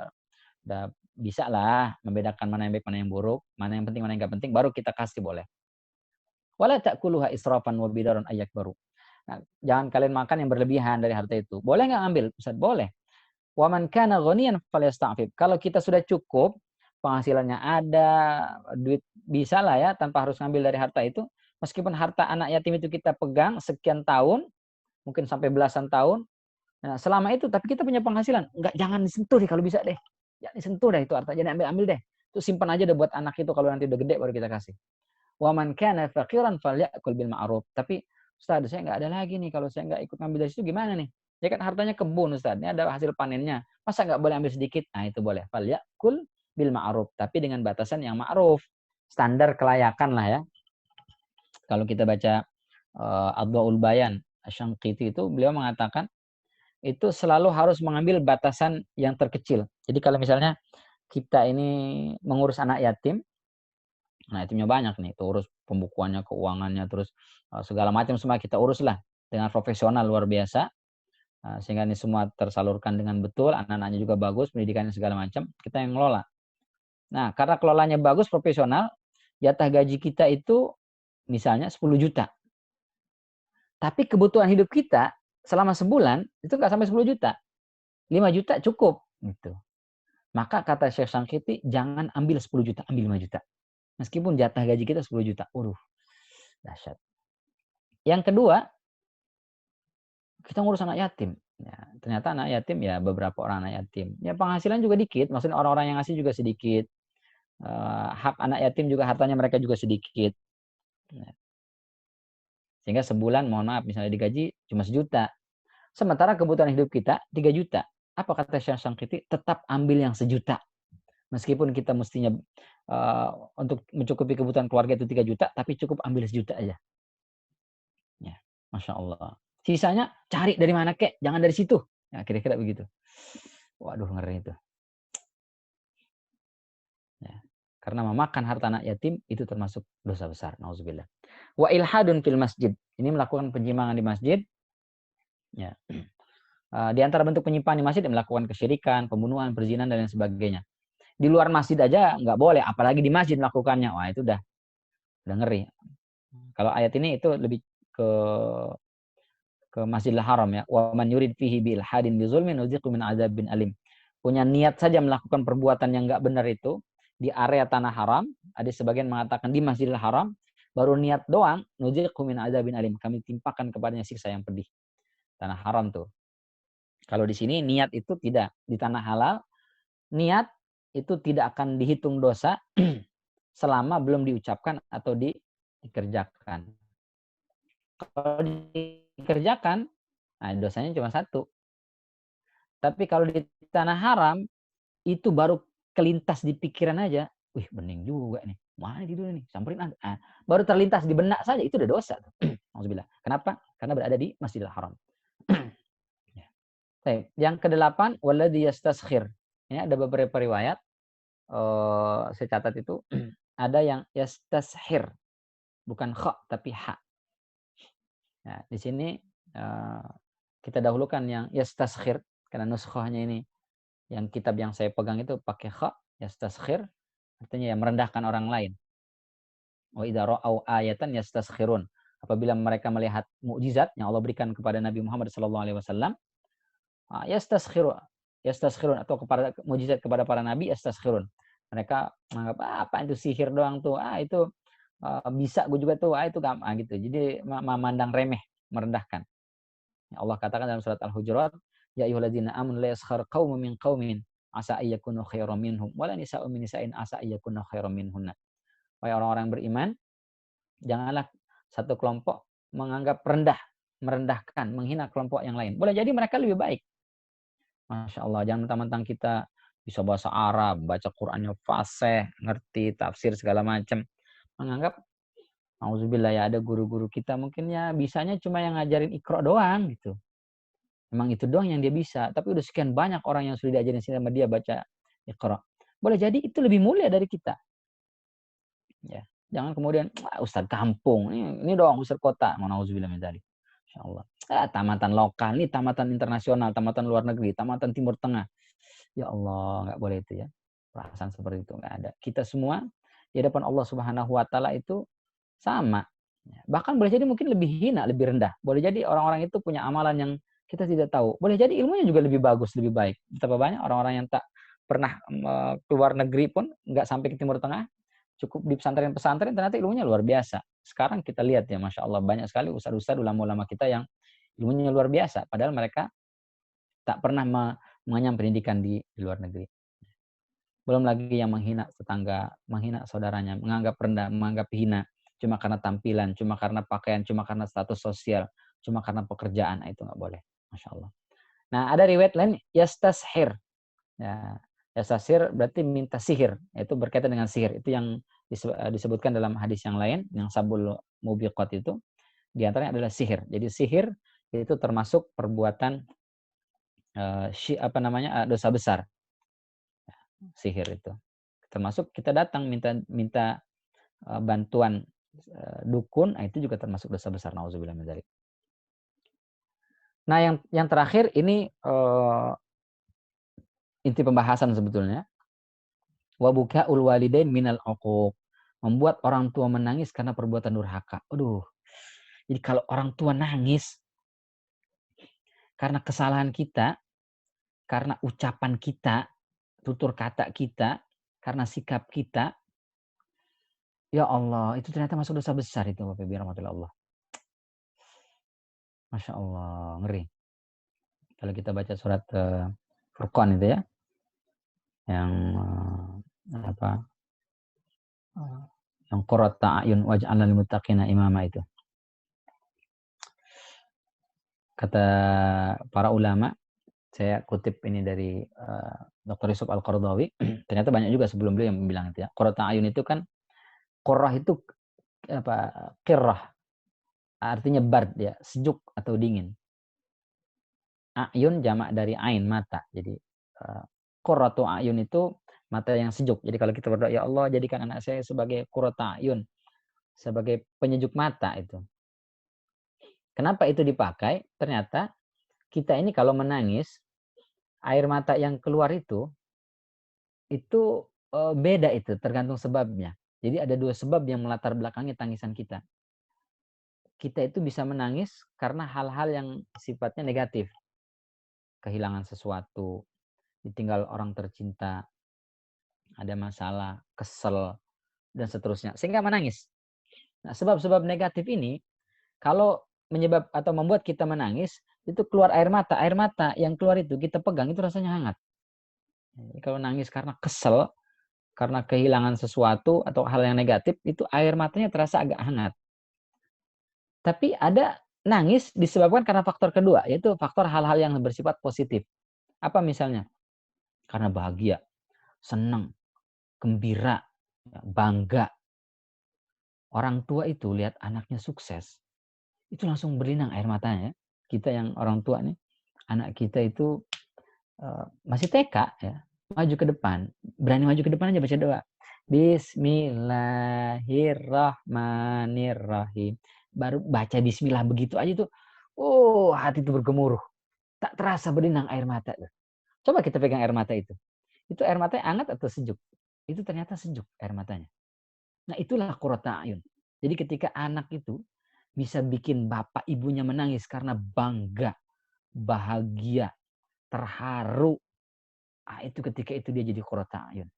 Speaker 2: bisa lah membedakan mana yang baik, mana yang buruk, mana yang penting, mana yang enggak penting, baru kita kasih boleh. Wala ta'kuluha israfan wa bidaran ayakbaru. Nah, jangan kalian makan yang berlebihan dari harta itu. Boleh enggak ngambil? Ustaz, boleh. Wa man kana ghaniyan falyasta'fif. Kalau kita sudah cukup, penghasilannya ada, duit bisa lah ya tanpa harus ngambil dari harta itu. Meskipun harta anak yatim itu kita pegang sekian tahun, mungkin sampai belasan tahun. Nah, selama itu tapi kita punya penghasilan, jangan disentuh deh kalau bisa deh. Jangan disentuh deh itu harta, jangan ambil deh. Itu simpan aja deh buat anak itu, kalau nanti udah gede baru kita kasih. Wa man kana faqiran falyakul bil ma'ruf. Tapi Ustaz, saya nggak ada lagi nih, kalau saya nggak ikut ngambil dari situ gimana nih? Ya kan hartanya kebun Ustaz, ini ada hasil panennya. Masa nggak boleh ambil sedikit? Nah itu boleh. Falyakul bil ma'ruf. Tapi dengan batasan yang ma'ruf. Standar kelayakan lah ya. Kalau kita baca Adwaul Bayan, Asy-Syanqiti itu beliau mengatakan, itu selalu harus mengambil batasan yang terkecil. Jadi kalau misalnya kita ini mengurus anak yatim, nah yatimnya banyak nih, itu urus pembukuannya, keuangannya, terus segala macam semua kita urus lah dengan profesional luar biasa. Sehingga ini semua tersalurkan dengan betul, anak-anaknya juga bagus, pendidikannya segala macam, kita yang ngelola. Nah, karena kelolanya bagus, profesional, jatah gaji kita itu misalnya 10 juta. Tapi kebutuhan hidup kita selama sebulan itu nggak sampai 10 juta. 5 juta cukup. Gitu. Maka kata Syekh Syanqiti, jangan ambil 10 juta, ambil 5 juta. Meskipun jatah gaji kita 10 juta. Dahsyat. Yang kedua, kita ngurus anak yatim. Ya, ternyata anak yatim ya beberapa orang anak yatim. Ya penghasilan juga dikit, maksudnya orang-orang yang ngasih juga sedikit. Hak anak yatim juga hartanya mereka juga sedikit. Ya. Sehingga sebulan, mohon maaf, misalnya digaji cuma 1 juta. Sementara kebutuhan hidup kita 3 juta. Apa kata Syekh Syanqiti? Tetap ambil yang 1 juta. Meskipun kita mestinya untuk mencukupi kebutuhan keluarga itu 3 juta, tapi cukup ambil 1 juta aja. Ya, Masya Allah. Sisanya cari dari mana kek, jangan dari situ. Ya, kira-kira begitu. Waduh, ngeri itu. Ya. Karena memakan harta anak yatim itu termasuk dosa besar. Nauzubillah. Wa ilhadun fil masjid. Ini melakukan penyimpangan di masjid. Ya. Di antara bentuk penyimpangan di masjid melakukan kesyirikan, pembunuhan, perzinahan dan lain sebagainya. Di luar masjid aja nggak boleh, apalagi di masjid melakukannya. Wah, itu udah ngeri. Kalau ayat ini itu lebih ke Masjidil Haram ya. Wa man yurid fihi bil hadin bi zulmin nuziqu min adzabin alim. Punya niat saja melakukan perbuatan yang enggak benar itu di area tanah haram, ada sebagian mengatakan di Masjidil Haram, baru niat doang, nuziqhu min adzabin alim, kami timpakan kepadanya siksa yang pedih. Tanah haram tuh. Kalau di sini niat itu tidak. Di tanah halal, niat itu tidak akan dihitung dosa selama belum diucapkan atau dikerjakan. Kalau dikerjakan, nah dosanya cuma satu. Tapi kalau di tanah haram, itu baru kelintas di pikiran aja. Wih, bening juga nih. Mana tidur nih? Samperin ah. Nah, baru terlintas di benak saja, itu udah dosa. Alhamdulillah. Kenapa? Karena berada di Masjidil Haram. Baik. Yang kedelapan, waladhi yastaskhir. Ini ada beberapa riwayat. Saya catat itu. Ada yang yastashir. Bukan kha, tapi ha. Nah, di sini kita dahulukan yang yastaskhir. Karena nuskhahnya ini, yang kitab yang saya pegang itu pakai kha, yastaskhir. Artinya ya merendahkan orang lain. Wa idza ra'au ayatan yastaskhirun. Apabila mereka melihat mukjizat yang Allah berikan kepada Nabi Muhammad SAW, yastaskhirun atau kepada mukjizat kepada para nabi yastaskhirun. Mereka menganggap apa itu sihir doang tuh. Itu bisa gue juga tuh. Itu gampang gitu. Jadi memandang remeh, merendahkan. Allah katakan dalam surat Al-Hujurat, ya ayyuhalladzina amanu la yaskhar qaumun min qaumin asa ayyakunu khairam minhum wala nisa'un min nisa'in asa ayyakunu khairam minhunna. Wahai orang-orang beriman, janganlah satu kelompok menganggap rendah, merendahkan, menghina kelompok yang lain. Boleh jadi mereka lebih baik. Masya Allah, jangan mentang-mentang kita bisa bahasa Arab, baca Qur'annya fasih, ngerti tafsir segala macam, menganggap, auzubillah ya, ada guru-guru kita mungkin ya bisanya cuma yang ngajarin Iqra doang gitu. Memang itu doang yang dia bisa, tapi udah sekian banyak orang yang sudah diajarin sama dia baca Iqra. Boleh jadi itu lebih mulia dari kita. Ya. Jangan kemudian Ustadz kampung, ini doang Ustadz kota, nauzubillah min dzalik. Insyaallah. Tamatan lokal, ini tamatan internasional, tamatan luar negeri, tamatan Timur Tengah. Ya Allah, nggak boleh itu ya. Perasaan seperti itu nggak ada. Kita semua di hadapan Allah Subhanahu wa taala itu sama. Bahkan boleh jadi mungkin lebih hina, lebih rendah. Boleh jadi orang-orang itu punya amalan yang kita tidak tahu. Boleh jadi ilmunya juga lebih bagus, lebih baik. Betapa banyak orang-orang yang tak pernah keluar negeri pun nggak sampai ke Timur Tengah, cukup di pesantren-pesantren ternyata ilmunya luar biasa. Sekarang kita lihat ya, Masya Allah, banyak sekali ustadz-ustadz ulama-ulama kita yang ilmunya luar biasa. Padahal mereka tak pernah mengenyam pendidikan di luar negeri. Belum lagi yang menghina tetangga, menghina saudaranya, menganggap rendah, menganggap hina, cuma karena tampilan, cuma karena pakaian, cuma karena status sosial, cuma karena pekerjaan. Itu nggak boleh. Masya Allah. Nah, ada riwayat lain, yastashir. Ya, yastashir berarti minta sihir. Itu berkaitan dengan sihir. Itu yang disebutkan dalam hadis yang lain, yang sabul mubiqat itu. Di antaranya adalah sihir. Jadi sihir itu termasuk perbuatan dosa besar. Sihir itu. Termasuk kita datang minta bantuan dukun, itu juga termasuk dosa besar. Nauzubillah min dzalik. Nah, yang terakhir ini inti pembahasan sebetulnya. Wa bukaul walidain minal uquq. Membuat orang tua menangis karena perbuatan durhaka. Aduh. Jadi kalau orang tua nangis karena kesalahan kita, karena ucapan kita, tutur kata kita, karena sikap kita, ya Allah, itu ternyata masuk dosa besar itu, Bapak Ibu rahmatullah Allah. Masya Allah, ngeri. Kalau kita baca surat Furqan itu ya, yang yang qurrata a'yun waj'alna lil muttaqina imama itu. Kata para ulama, saya kutip ini dari Dr. Yusuf Al-Qaradawi, ternyata banyak juga sebelum beliau yang bilang itu ya. Qurrata a'yun itu kan, qurrah itu qirrah, artinya bard ya, sejuk atau dingin. A'yun jamak dari ain, mata. Jadi qurratu a'yun itu mata yang sejuk. Jadi kalau kita berdoa, ya Allah jadikan anak saya sebagai qurratu a'yun, sebagai penyejuk mata itu. Kenapa itu dipakai? Ternyata kita ini kalau menangis, air mata yang keluar itu beda itu, tergantung sebabnya. Jadi ada dua sebab yang melatar belakangi tangisan kita. Kita itu bisa menangis karena hal-hal yang sifatnya negatif. Kehilangan sesuatu, ditinggal orang tercinta, ada masalah, kesel, dan seterusnya. Sehingga menangis. Nah, sebab-sebab negatif ini kalau menyebab atau membuat kita menangis, itu keluar air mata. Air mata yang keluar itu kita pegang itu rasanya hangat. Jadi kalau nangis karena kesel, karena kehilangan sesuatu atau hal yang negatif, itu air matanya terasa agak hangat. Tapi ada nangis disebabkan karena faktor kedua, yaitu faktor hal-hal yang bersifat positif. Apa misalnya? Karena bahagia, senang, gembira, bangga. Orang tua itu lihat anaknya sukses, itu langsung berlinang air matanya. Kita yang orang tua nih, anak kita itu masih TK ya, maju ke depan, berani maju ke depan aja baca doa. Bismillahirrahmanirrahim. Baru baca bismillah begitu aja tuh, hati itu bergemuruh. Tak terasa berlinang air mata tuh. Coba kita pegang air mata itu. Itu air matanya hangat atau sejuk? Itu ternyata sejuk air matanya. Nah, itulah qurrata ayun. Jadi ketika anak itu bisa bikin bapak ibunya menangis karena bangga, bahagia, terharu. Itu ketika itu dia jadi qurrata ayun.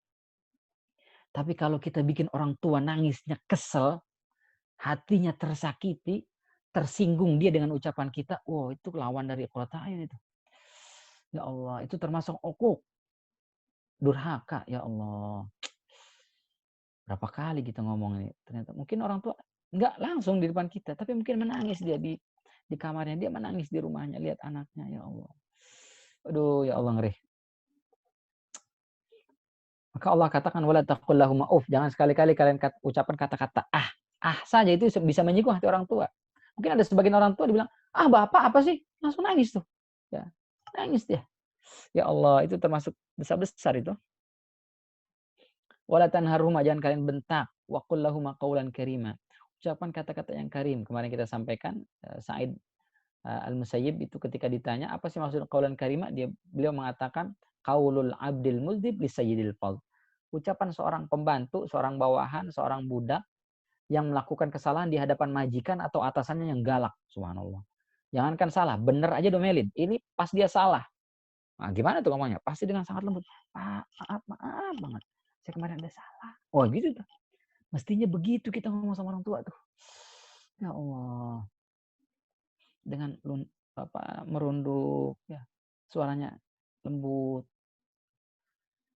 Speaker 2: Tapi kalau kita bikin orang tua nangisnya kesel, hatinya tersakiti, tersinggung dia dengan ucapan kita, itu lawan dari qurrata ayun itu. Ya Allah, itu termasuk uquq, durhaka, ya Allah. Berapa kali kita ngomong ini, ternyata mungkin orang tua nggak langsung di depan kita, tapi mungkin menangis dia di kamarnya, dia menangis di rumahnya, lihat anaknya, ya Allah. Aduh, ya Allah, ngeri. Maka Allah katakan, wala taqul lahum uff, jangan sekali-kali kalian ucapkan kata-kata saja, itu bisa menyinggung hati orang tua. Mungkin ada sebagian orang tua dibilang, bapak apa sih? Langsung nangis tuh. Ya, nangis dia. Ya Allah, itu termasuk besar-besar itu. Wala tanharhuma, jangan kalian bentak. Wa qul lahum qawlan karima. Ucapan kata-kata yang karim. Kemarin kita sampaikan Sa'id Al-Musayyib itu ketika ditanya apa sih maksud qawlan karima, beliau mengatakan qaulul abdil muzdib li sayyidil fadl. Ucapan seorang pembantu, seorang bawahan, seorang budak yang melakukan kesalahan di hadapan majikan atau atasannya yang galak. Subhanallah. Jangankan salah, bener aja domelin. Ini pas dia salah. Nah, gimana tuh ngomongnya? Pasti dengan sangat lembut. Pak, maaf banget. Saya kemarin ada salah. Gitu tuh. Mestinya begitu kita ngomong sama orang tua tuh. Ya Allah. Dengan merunduk, ya. Suaranya lembut.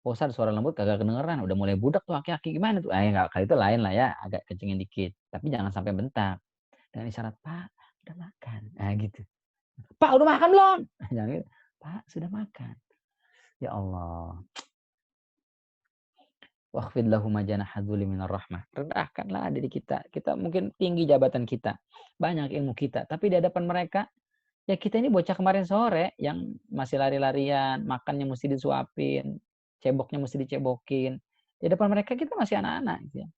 Speaker 2: Bosan suara lembut kagak kedengeran, udah mulai budak tuh aki-aki gimana tuh? Enggak, kali itu lain lah ya, agak kencengin dikit. Tapi jangan sampai bentak. Dengan isyarat, Pak, udah makan. Gitu. Pak, udah makan belum? Jangan gitu. Pak, sudah makan. Ya Allah. Wakhfid lahum janaha dzulli minar rahmah. Rendahkanlah diri kita. Kita mungkin tinggi jabatan kita, banyak ilmu kita, tapi di hadapan mereka, ya kita ini bocah kemarin sore yang masih lari-larian, makannya mesti disuapin, ceboknya mesti dicebokin. Di depan mereka kita masih anak-anak gitu ya.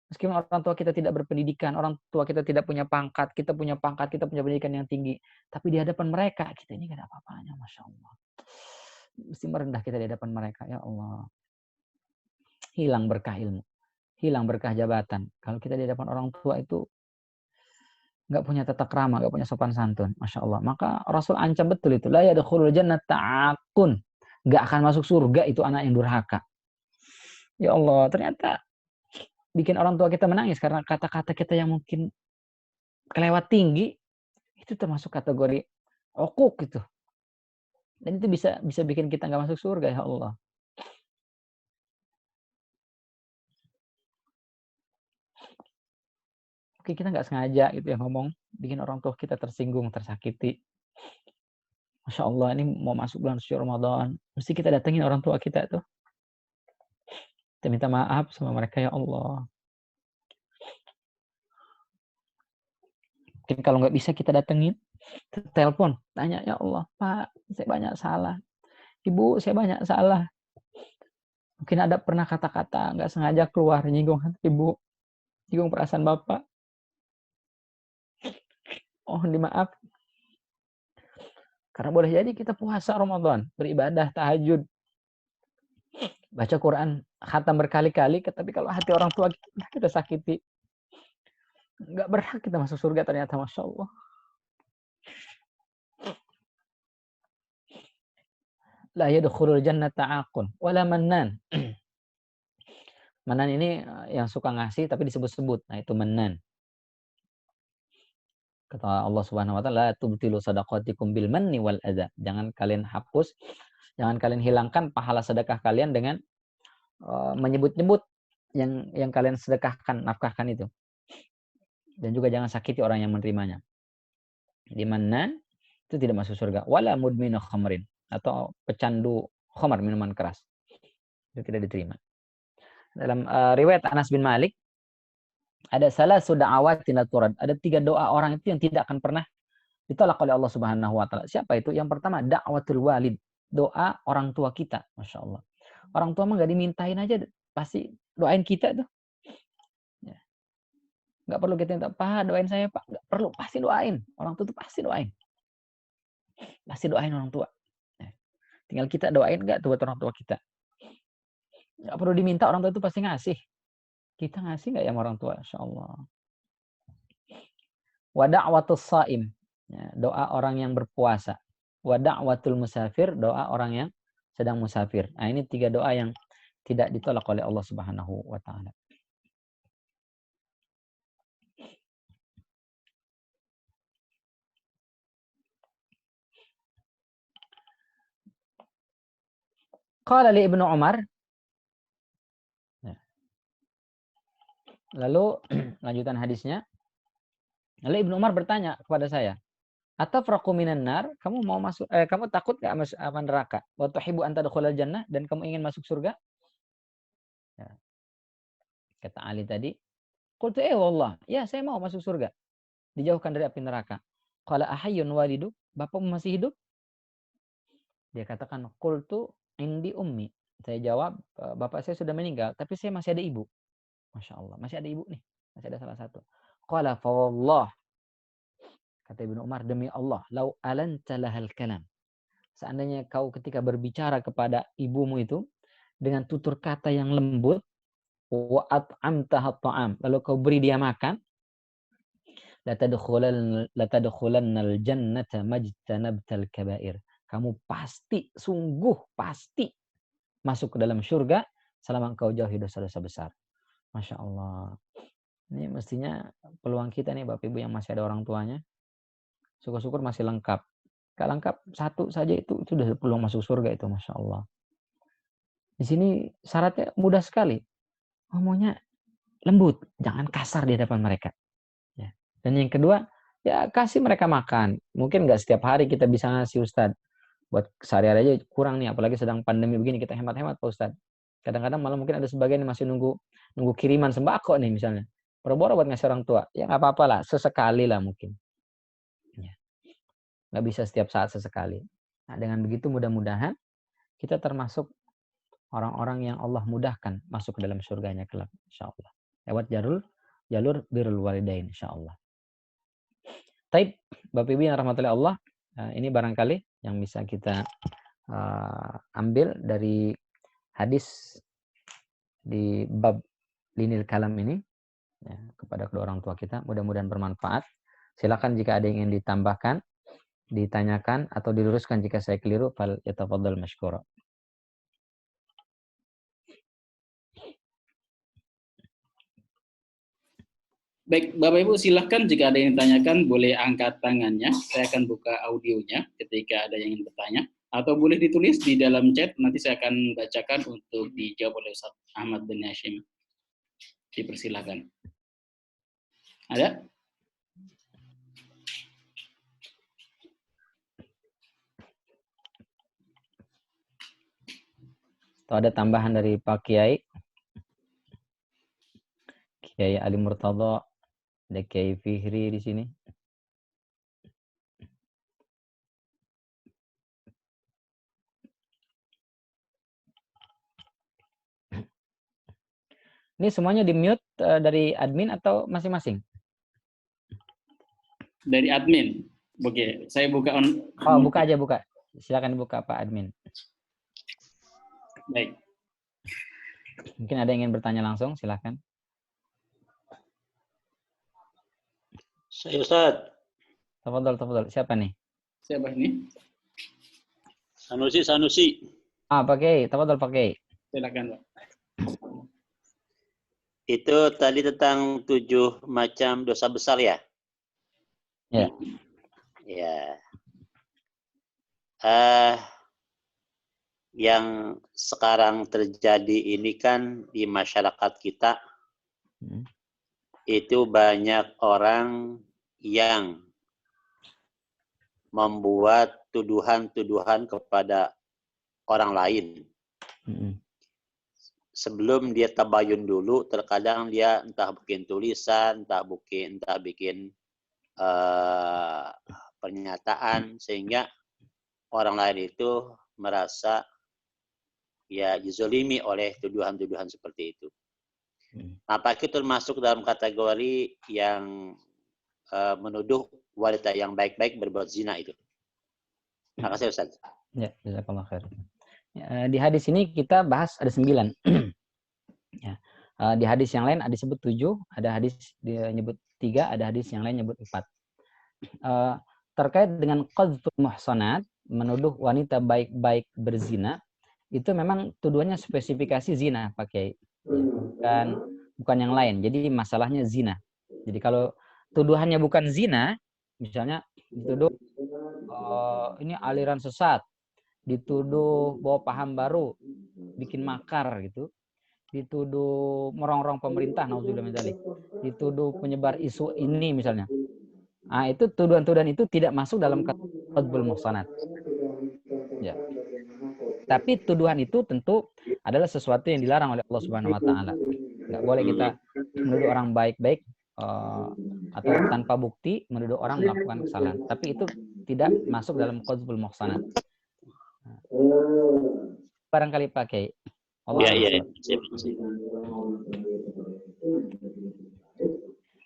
Speaker 2: Meskipun orang tua kita tidak berpendidikan, orang tua kita tidak punya pangkat, kita punya pangkat, kita punya pendidikan yang tinggi, tapi di hadapan mereka kita ini gak ada apa-apanya, Masya Allah. Mesti merendah kita di hadapan mereka, ya Allah. Hilang berkah ilmu, hilang berkah jabatan. Kalau kita di hadapan orang tua itu nggak punya tata krama, nggak punya sopan santun, Masya Allah. Maka Rasul ancam betul itu, la yadkhulul jannata aqun, nggak akan masuk surga itu anak yang durhaka. Ya Allah, ternyata bikin orang tua kita menangis karena kata-kata kita yang mungkin kelewat tinggi, itu termasuk kategori uquq gitu. Dan itu bisa bikin kita nggak masuk surga, ya Allah. Oke, kita nggak sengaja gitu ya ngomong, bikin orang tua kita tersinggung, tersakiti. Masya Allah, ini mau masuk bulan suci Ramadan, mesti kita datengin orang tua kita tuh. Kita minta maaf sama mereka, ya Allah. Mungkin kalau nggak bisa kita datengin, telepon, tanya, ya Allah, Pak, saya banyak salah. Ibu, saya banyak salah. Mungkin ada pernah kata-kata nggak sengaja keluar, nyinggung hati Ibu, nyinggung perasaan Bapak. Dimaaf. Karena boleh jadi kita puasa Ramadan, beribadah, tahajud, baca Quran, khatam berkali-kali, tapi kalau hati orang tua kita sakiti, nggak berhak kita masuk surga ternyata, Masya Allah. La yadkhulul jannata aqun wala mannan. Manan ini yang suka ngasih tapi disebut-sebut. Nah, itu manan. Kata Allah Subhanahu wa taala, tubtilu shadaqatikum bil manni wal adza. Jangan kalian hapus, jangan kalian hilangkan pahala sedekah kalian dengan menyebut-nyebut yang kalian sedekahkan, nafkahkan itu. Dan juga jangan sakiti orang yang menerimanya. Di mana itu tidak masuk surga. Wala mudminu khamrin, atau pecandu khamar, minuman keras. Itu tidak diterima. Dalam riwayat Anas bin Malik, ada salah da'awatin la turad. Ada 3 doa orang itu yang tidak akan pernah ditolak oleh Allah Subhanahu wa taala. Siapa itu? Yang pertama, da'watul walid. Doa orang tua kita. Masya Allah. Orang tua mah nggak dimintain aja, pasti doain kita tuh. Ya. Nggak perlu kita minta, Pak doain saya Pak. Nggak perlu, pasti doain. Orang tua tuh pasti doain. Pasti doain orang tua. Ya. Tinggal kita doain nggak tuh buat orang tua kita. Nggak perlu diminta, orang tua itu pasti ngasih. Kita ngasih nggak ya sama orang tua? Insya Allah. Wa da'watus shaim. Ya, doa orang yang berpuasa. Wa da'watul musafir, doa orang yang sedang musafir. Nah, ini 3 doa yang tidak ditolak oleh Allah Subhanahu wa taala. Qala li Ibnu Umar. Lalu lanjutan hadisnya. Lalu Ibnu Umar bertanya kepada saya, "Atafraqu minan nar?" Kamu mau masuk kamu takut enggak masuk neraka? Wa tuhibbu an tadkhulal jannah, dan kamu ingin masuk surga? Ya. Kata Ali tadi, qultu wallah, ya saya mau masuk surga. Dijauhkan dari api neraka. Qala ahayyun waliduk? Bapakmu masih hidup? Dia katakan, qultu indi ummi. Saya jawab, bapak saya sudah meninggal, tapi saya masih ada ibu. Masya Allah, masih ada ibu nih. Masih ada salah satu. Qala fa wallah. Kata Ibnu Umar, demi Allah, lau alanta lahal kalam. Seandainya kau ketika berbicara kepada ibumu itu dengan tutur kata yang lembut, wa at'amtaha ta'am, lalu kau beri dia makan, latadkhulannal jannata majtanabtal kabair. Kamu pasti, sungguh pasti masuk ke dalam surga selama engkau jauhi dosa-dosa besar. Masya Allah. Ini mestinya peluang kita nih Bapak Ibu yang masih ada orang tuanya. Syukur-syukur masih lengkap. Gak lengkap, 1 saja itu sudah peluang masuk surga itu. Masya Allah. Di sini syaratnya mudah sekali. Ngomongnya lembut. Jangan kasar di hadapan mereka. Ya. Dan yang kedua, ya kasih mereka makan. Mungkin nggak setiap hari kita bisa ngasih Ustadz. Buat sehari-hari aja kurang nih. Apalagi sedang pandemi begini, kita hemat-hemat Pak Ustadz. Kadang-kadang malah mungkin ada sebagian yang masih nunggu kiriman sembako nih misalnya. Boro-boro buat ngasih orang tua. Ya nggak apa-apa lah. Sesekali lah mungkin. Nggak bisa setiap saat, sesekali. Nah, dengan begitu mudah-mudahan kita termasuk orang-orang yang Allah mudahkan masuk ke dalam surganya kelak, insyaallah. Lewat jalur birrul walidain, insyaallah. Taib, Bapak Ibu yang rahmatullahi Allah, ini barangkali yang bisa kita ambil dari hadis di bab linil kalam ini ya, kepada kedua orang tua kita. Mudah-mudahan bermanfaat. Silakan jika ada yang ingin ditambahkan, ditanyakan atau diluruskan jika saya keliru, fal yatafaddal mashkura.
Speaker 3: Baik, Bapak Ibu silahkan jika ada yang ditanyakan boleh angkat tangannya. Saya akan buka audionya ketika ada yang ingin bertanya. Atau boleh ditulis di dalam chat, nanti saya akan bacakan untuk dijawab oleh Ustaz Ahmad bin Hashim. Dipersilahkan. Ada?
Speaker 2: Atau ada tambahan dari Pak Kiai Ali Murtadha, ada Kiai Fihri di sini. Ini semuanya di-mute dari admin atau masing-masing?
Speaker 3: Dari admin. Oke, saya buka
Speaker 2: Oh, buka aja, buka. Silakan buka Pak admin.
Speaker 3: Baik.
Speaker 2: Mungkin ada yang ingin bertanya langsung, silakan.
Speaker 4: Saya Ustaz.
Speaker 2: Tafadhol. Siapa nih?
Speaker 3: Siapa ini?
Speaker 4: Sanusi.
Speaker 2: Pak Kiai, tafadhol Pak Kiai.
Speaker 3: Silakan, Pak.
Speaker 4: Itu tadi tentang 7 macam dosa besar ya?
Speaker 2: Ya.
Speaker 4: Ya. Yang sekarang terjadi ini kan di masyarakat kita, itu banyak orang yang membuat tuduhan-tuduhan kepada orang lain. Sebelum dia tabayun dulu, terkadang dia entah bikin tulisan, entah bikin pernyataan, sehingga orang lain itu merasa ya dizolimi oleh tuduhan-tuduhan seperti itu. Apakah itu termasuk dalam kategori yang menuduh wanita yang baik-baik berbuat zina itu? Terima kasih Ustaz.
Speaker 2: Ya, jazakallah khair. Ya, di hadis ini kita bahas ada 9. Ya. Di hadis yang lain ada disebut 7, ada hadis dia nyebut 3, ada hadis yang lain nyebut 4. Terkait dengan qadzful muhsanat, menuduh wanita baik-baik berzina, itu memang tuduhannya spesifikasi zina pakai, bukan yang lain. Jadi masalahnya zina. Jadi kalau tuduhannya bukan zina, misalnya dituduh ini aliran sesat, dituduh bawa paham baru, bikin makar gitu, dituduh merongrong pemerintah, naudzubillah min dzalik, dituduh penyebar isu ini misalnya. Nah, itu tuduhan-tuduhan itu tidak masuk dalam qadzful muhsanat. Ya. Tapi tuduhan itu tentu adalah sesuatu yang dilarang oleh Allah Subhanahu wa taala. Enggak boleh kita menuduh orang baik-baik atau tanpa bukti menuduh orang melakukan kesalahan. Tapi itu tidak masuk dalam qadzful muhsanat. Barangkali pakai Allah.
Speaker 4: Iya.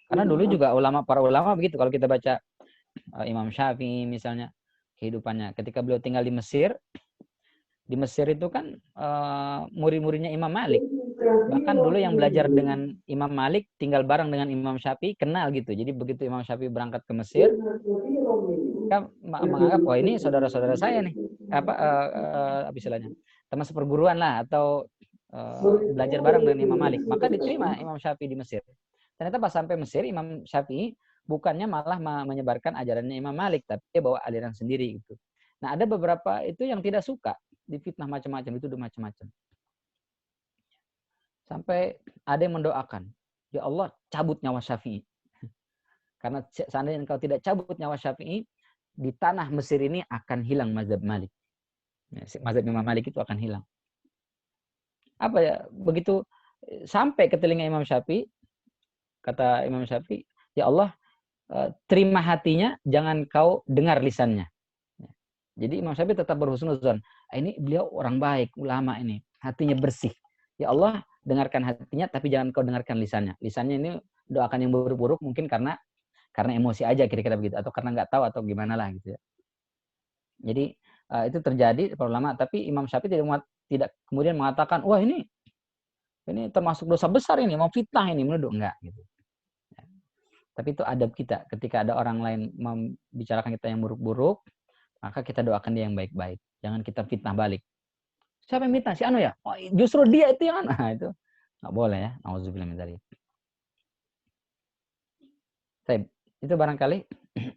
Speaker 2: Karena dulu juga para ulama begitu. Kalau kita baca Imam Syafi'i misalnya kehidupannya ketika beliau tinggal di Mesir itu kan murid-muridnya Imam Malik. Bahkan dulu yang belajar dengan Imam Malik tinggal bareng dengan Imam Syafi'i, kenal gitu. Jadi begitu Imam Syafi'i berangkat ke Mesir, mereka menganggap wah ini saudara-saudara saya nih. Apa istilahnya? Teman seperguruan lah, atau belajar bareng dengan Imam Malik. Maka diterima Imam Syafi'i di Mesir. Ternyata pas sampai Mesir, Imam Syafi'i bukannya malah menyebarkan ajarannya Imam Malik, tapi dia bawa aliran sendiri gitu. Nah, ada beberapa itu yang tidak suka, difitnah macam-macam, dituduh macam-macam. Sampai ada yang mendoakan, ya Allah cabut nyawa Syafi'i. Karena seandainya engkau tidak cabut nyawa Syafi'i, di tanah Mesir ini akan hilang mazhab Malik. Mazhab Imam Malik itu akan hilang. Apa ya, begitu sampai ke telinga Imam Syafi'i, kata Imam Syafi'i, ya Allah terima hatinya, jangan kau dengar lisannya. Jadi Imam Syafi'i tetap berhusnuzon. Ini beliau orang baik, ulama ini, hatinya bersih. Ya Allah, dengarkan hatinya, tapi jangan kau dengarkan lisannya. Lisannya ini doakan yang buruk-buruk, mungkin karena emosi aja kira-kira begitu, atau karena nggak tahu atau gimana lah gitu ya. Jadi itu terjadi para ulama, tapi Imam Syafi'i tidak kemudian mengatakan, wah ini termasuk dosa besar ini, mau fitnah ini, menuduh, enggak gitu. Ya. Tapi itu adab kita, ketika ada orang lain membicarakan kita yang buruk-buruk, maka kita doakan dia yang baik-baik. Jangan kita fitnah balik. Siapa yang fitnah? Si Anu ya? Oh, justru dia itu yang Anu. Nah, itu nggak boleh ya. Nauzubillah min dzalik. Itu barangkali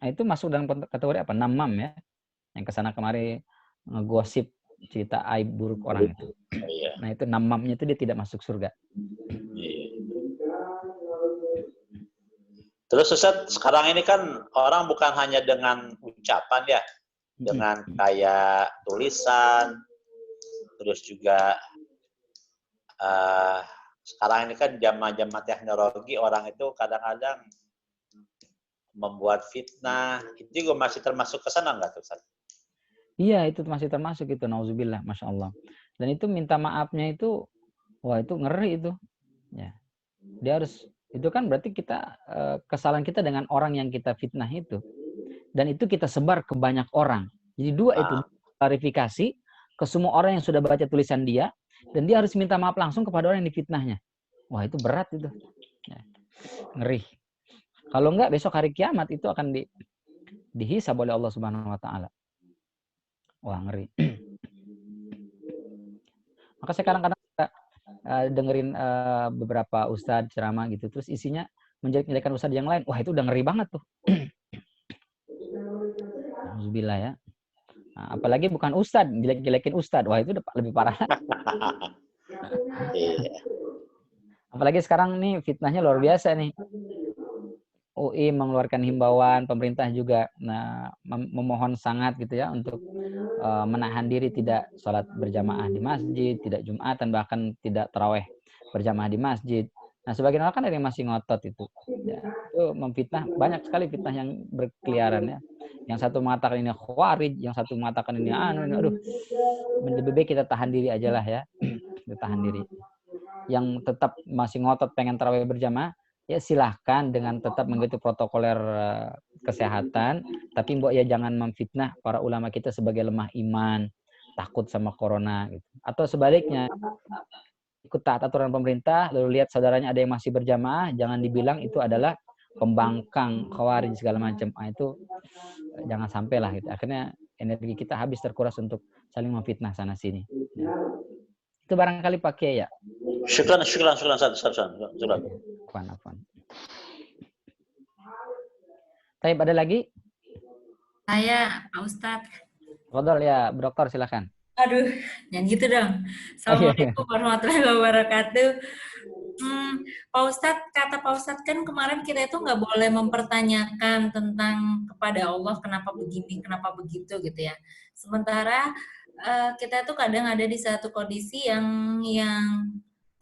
Speaker 2: itu masuk dalam kategori apa? Namam ya. Yang kesana kemari ngegosip cerita aib buruk orang itu. Nah, itu namamnya itu dia tidak masuk surga.
Speaker 4: Terus Ustaz, sekarang ini kan orang bukan hanya dengan ucapan ya, dengan kayak tulisan, terus juga sekarang ini kan zaman-zaman teknologi, orang itu kadang-kadang membuat fitnah, itu juga masih termasuk ke sana nggak tuh Ustaz?
Speaker 2: Iya, itu masih termasuk itu, nauzubillah, masya Allah. Dan itu minta maafnya itu, wah itu ngeri itu. Ya, dia harus, itu kan berarti kita kesalahan kita dengan orang yang kita fitnah itu, dan itu kita sebar ke banyak orang. Jadi dua itu klarifikasi ke semua orang yang sudah baca tulisan dia, dan dia harus minta maaf langsung kepada orang yang difitnahnya. Wah itu berat itu, ya, ngeri. Kalau enggak besok hari kiamat itu akan dihisab oleh Allah Subhanahu Wa Taala. Wah ngeri. Maka saya kadang-kadang dengerin beberapa ustadz ceramah gitu, terus isinya menjelek-jelekan ustadz yang lain. Wah itu udah ngeri banget tuh. Alhamdulillah ya. Nah, apalagi bukan ustadz, jelek-jelekin ustadz. Wah, itu udah lebih parah.
Speaker 4: Iya.
Speaker 2: Apalagi sekarang nih fitnahnya luar biasa nih. UI mengeluarkan himbauan, pemerintah juga memohon sangat gitu ya untuk menahan diri tidak sholat berjamaah di masjid, tidak Jumatan, bahkan tidak taraweh berjamaah di masjid. Nah, sebagian orang kan ada yang masih ngotot itu. Ya, itu memfitnah, banyak sekali fitnah yang berkeliaran ya. Yang satu mengatakan ini khawarij, yang satu mengatakan ini aduh. Lebih baik kita tahan diri aja lah ya. Kita tahan diri. Yang tetap masih ngotot pengen tarawih berjamaah, ya silahkan dengan tetap mengikuti protokoler kesehatan, tapi mbok ya jangan memfitnah para ulama kita sebagai lemah iman, takut sama corona gitu. Atau sebaliknya, ikut taat aturan pemerintah, lalu lihat saudaranya ada yang masih berjamaah, jangan dibilang itu adalah pembangkang, khawarij segala macam. Itu jangan sampai lah gitu. Akhirnya energi kita habis terkuras untuk saling memfitnah sana sini. Ya. Itu barangkali pakai ya.
Speaker 4: Syukran.
Speaker 2: Afwan. Baik, ada lagi?
Speaker 5: Saya, Pak Ustadz.
Speaker 2: Rodol ya, Bu Dokter silakan.
Speaker 5: Aduh, jangan gitu dong. Assalamualaikum warahmatullahi wabarakatuh. Pak Ustadz, kata Pak Ustadz kan kemarin kita itu nggak boleh mempertanyakan tentang kepada Allah kenapa begini, kenapa begitu gitu ya. Sementara kita tuh kadang ada di satu kondisi yang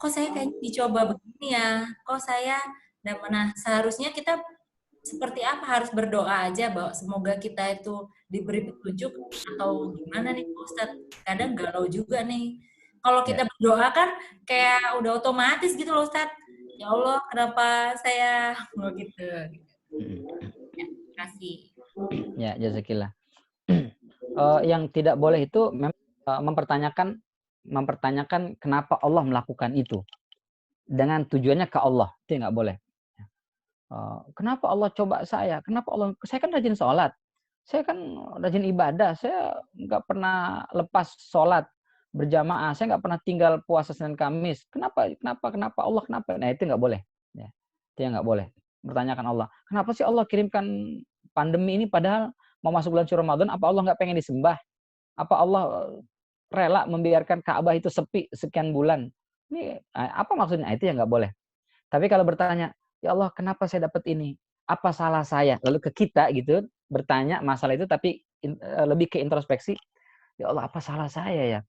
Speaker 5: kok saya kayaknya dicoba begini ya, kok saya seharusnya kita seperti apa, harus berdoa aja bahwa semoga kita itu diberi petunjuk atau gimana nih Pak Ustadz? Kadang galau juga nih. Kalau kita berdoa kan kayak udah otomatis gitu loh Ustadz. Ya Allah, kenapa saya gitu. Ya, terima kasih.
Speaker 2: Ya, jazakillah. Yang tidak boleh itu mempertanyakan kenapa Allah melakukan itu. Dengan tujuannya ke Allah, itu nggak boleh. Kenapa Allah coba saya? Kenapa Allah? Saya kan rajin sholat, saya kan rajin ibadah, saya nggak pernah lepas sholat berjamaah, saya nggak pernah tinggal puasa Senin Kamis. Kenapa Allah kenapa? Nah itu nggak boleh. Ya, itu yang nggak boleh. Bertanyakan Allah, kenapa sih Allah kirimkan pandemi ini padahal mau masuk bulan Ramadan? Apa Allah nggak pengen disembah? Apa Allah rela membiarkan Ka'bah itu sepi sekian bulan? Ini apa maksudnya? Nah, itu yang nggak boleh. Tapi kalau bertanya, ya Allah, kenapa saya dapat ini? Apa salah saya? Lalu ke kita gitu, bertanya masalah itu, tapi lebih ke introspeksi. Ya Allah, apa salah saya ya?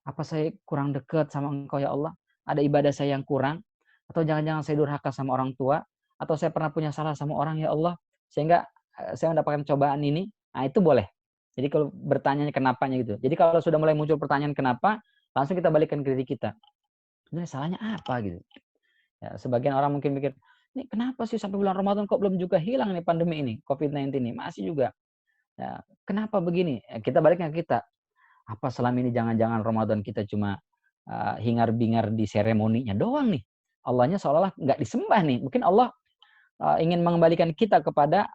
Speaker 2: Apa saya kurang dekat sama Engkau ya Allah? Ada ibadah saya yang kurang? Atau jangan-jangan saya durhaka sama orang tua? Atau saya pernah punya salah sama orang ya Allah? Sehingga saya mendapatkan cobaan ini? Nah, itu boleh. Jadi kalau bertanya kenapanya gitu. Jadi kalau sudah mulai muncul pertanyaan kenapa, langsung kita balikkan ke diri kita. Sebenarnya salahnya apa gitu? Ya, sebagian orang mungkin mikir, ini kenapa sih sampai bulan Ramadan kok belum juga hilang nih pandemi ini, COVID-19 ini, masih juga. Ya, kenapa begini? Ya, kita baliknya ke kita. Apa selama ini jangan-jangan Ramadan kita cuma hingar-bingar di seremoninya doang nih? Allahnya seolah-olah nggak disembah nih. Mungkin Allah ingin mengembalikan kita kepada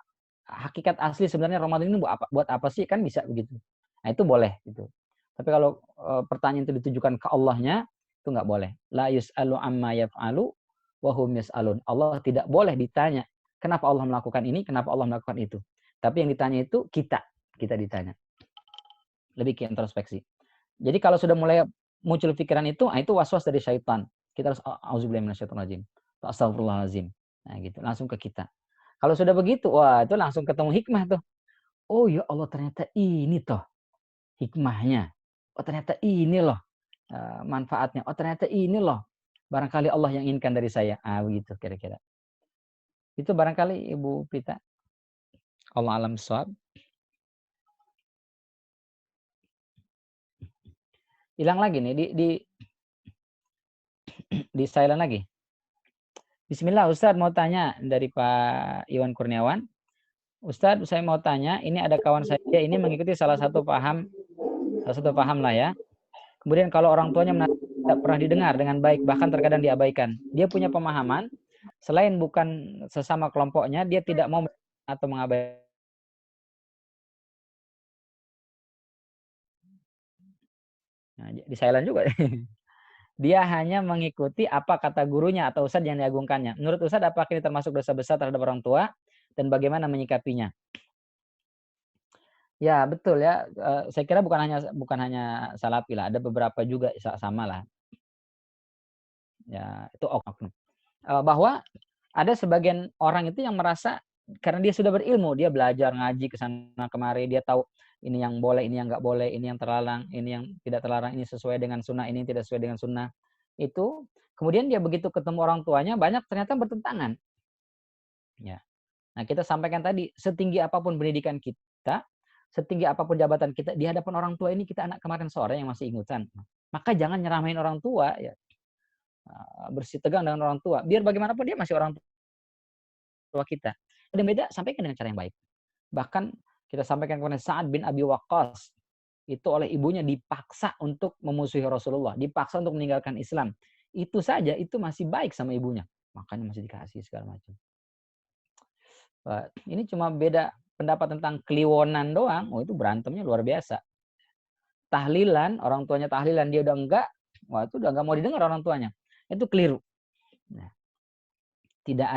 Speaker 2: hakikat asli sebenarnya Ramadan ini buat apa sih? Kan bisa begitu. Nah itu boleh gitu. Tapi kalau pertanyaan itu ditujukan ke Allahnya, itu nggak boleh. La yus'alu amma yaf'alu wahum yas'alun. Allah tidak boleh ditanya kenapa Allah melakukan ini, kenapa Allah melakukan itu. Tapi yang ditanya itu kita ditanya. Lebih ke introspeksi. Jadi kalau sudah mulai muncul pikiran itu was-was dari syaitan. Kita harus auzubillahi minasyaitonirrajim. Astagfirullahalazim. Nah gitu, langsung ke kita. Kalau sudah begitu, wah itu langsung ketemu hikmah tuh. Oh ya Allah, ternyata ini toh hikmahnya. Oh ternyata ini loh manfaatnya. Oh ternyata ini loh barangkali Allah yang inginkan dari saya. Begitu kira-kira. Itu barangkali Ibu Prita. Allah alam shawab. Hilang lagi nih di silent lagi. Bismillah, Ustadz mau tanya dari Pak Iwan Kurniawan. Ustadz, saya mau tanya, ini ada kawan saya ini mengikuti salah satu paham lah ya. Kemudian kalau orang tuanya tidak pernah didengar dengan baik, bahkan terkadang diabaikan. Dia punya pemahaman, selain bukan sesama kelompoknya, dia tidak mau atau mengabaikan. Nah, di silent juga. Dia hanya mengikuti apa kata gurunya atau ustadz yang diagungkannya. Menurut ustadz, apakah ini termasuk dosa besar terhadap orang tua? Dan bagaimana menyikapinya? Ya, betul ya. Saya kira bukan hanya Salafi lah, ada beberapa juga sama lah. Ya, itu oknum. Bahwa ada sebagian orang itu yang merasa karena dia sudah berilmu, dia belajar ngaji ke sana kemari, dia tahu ini yang boleh, ini yang nggak boleh, ini yang terlarang, ini yang tidak terlarang, ini sesuai dengan sunnah, ini tidak sesuai dengan sunnah. Itu kemudian dia begitu ketemu orang tuanya banyak ternyata bertentangan. Ya. Nah, kita sampaikan tadi, setinggi apapun pendidikan kita, setinggi apapun jabatan kita, di hadapan orang tua ini kita anak kemarin sore yang masih ingusan. Maka jangan nyeramain orang tua, ya. Bersih tegang dengan orang tua. Biar bagaimanapun dia masih orang tua kita. Ada beda, sampaikan dengan cara yang baik. Bahkan kita sampaikan kepada Sa'ad bin Abi Waqqas, itu oleh ibunya dipaksa untuk memusuhi Rasulullah, dipaksa untuk meninggalkan Islam. Itu saja, itu masih baik sama ibunya. Makanya masih dikasih segala macam. Ini cuma beda pendapat tentang kliwonan doang, oh itu berantemnya luar biasa. Tahlilan, orang tuanya tahlilan, dia udah enggak, wah itu udah enggak mau didengar orang tuanya. Itu keliru. Nah, tidak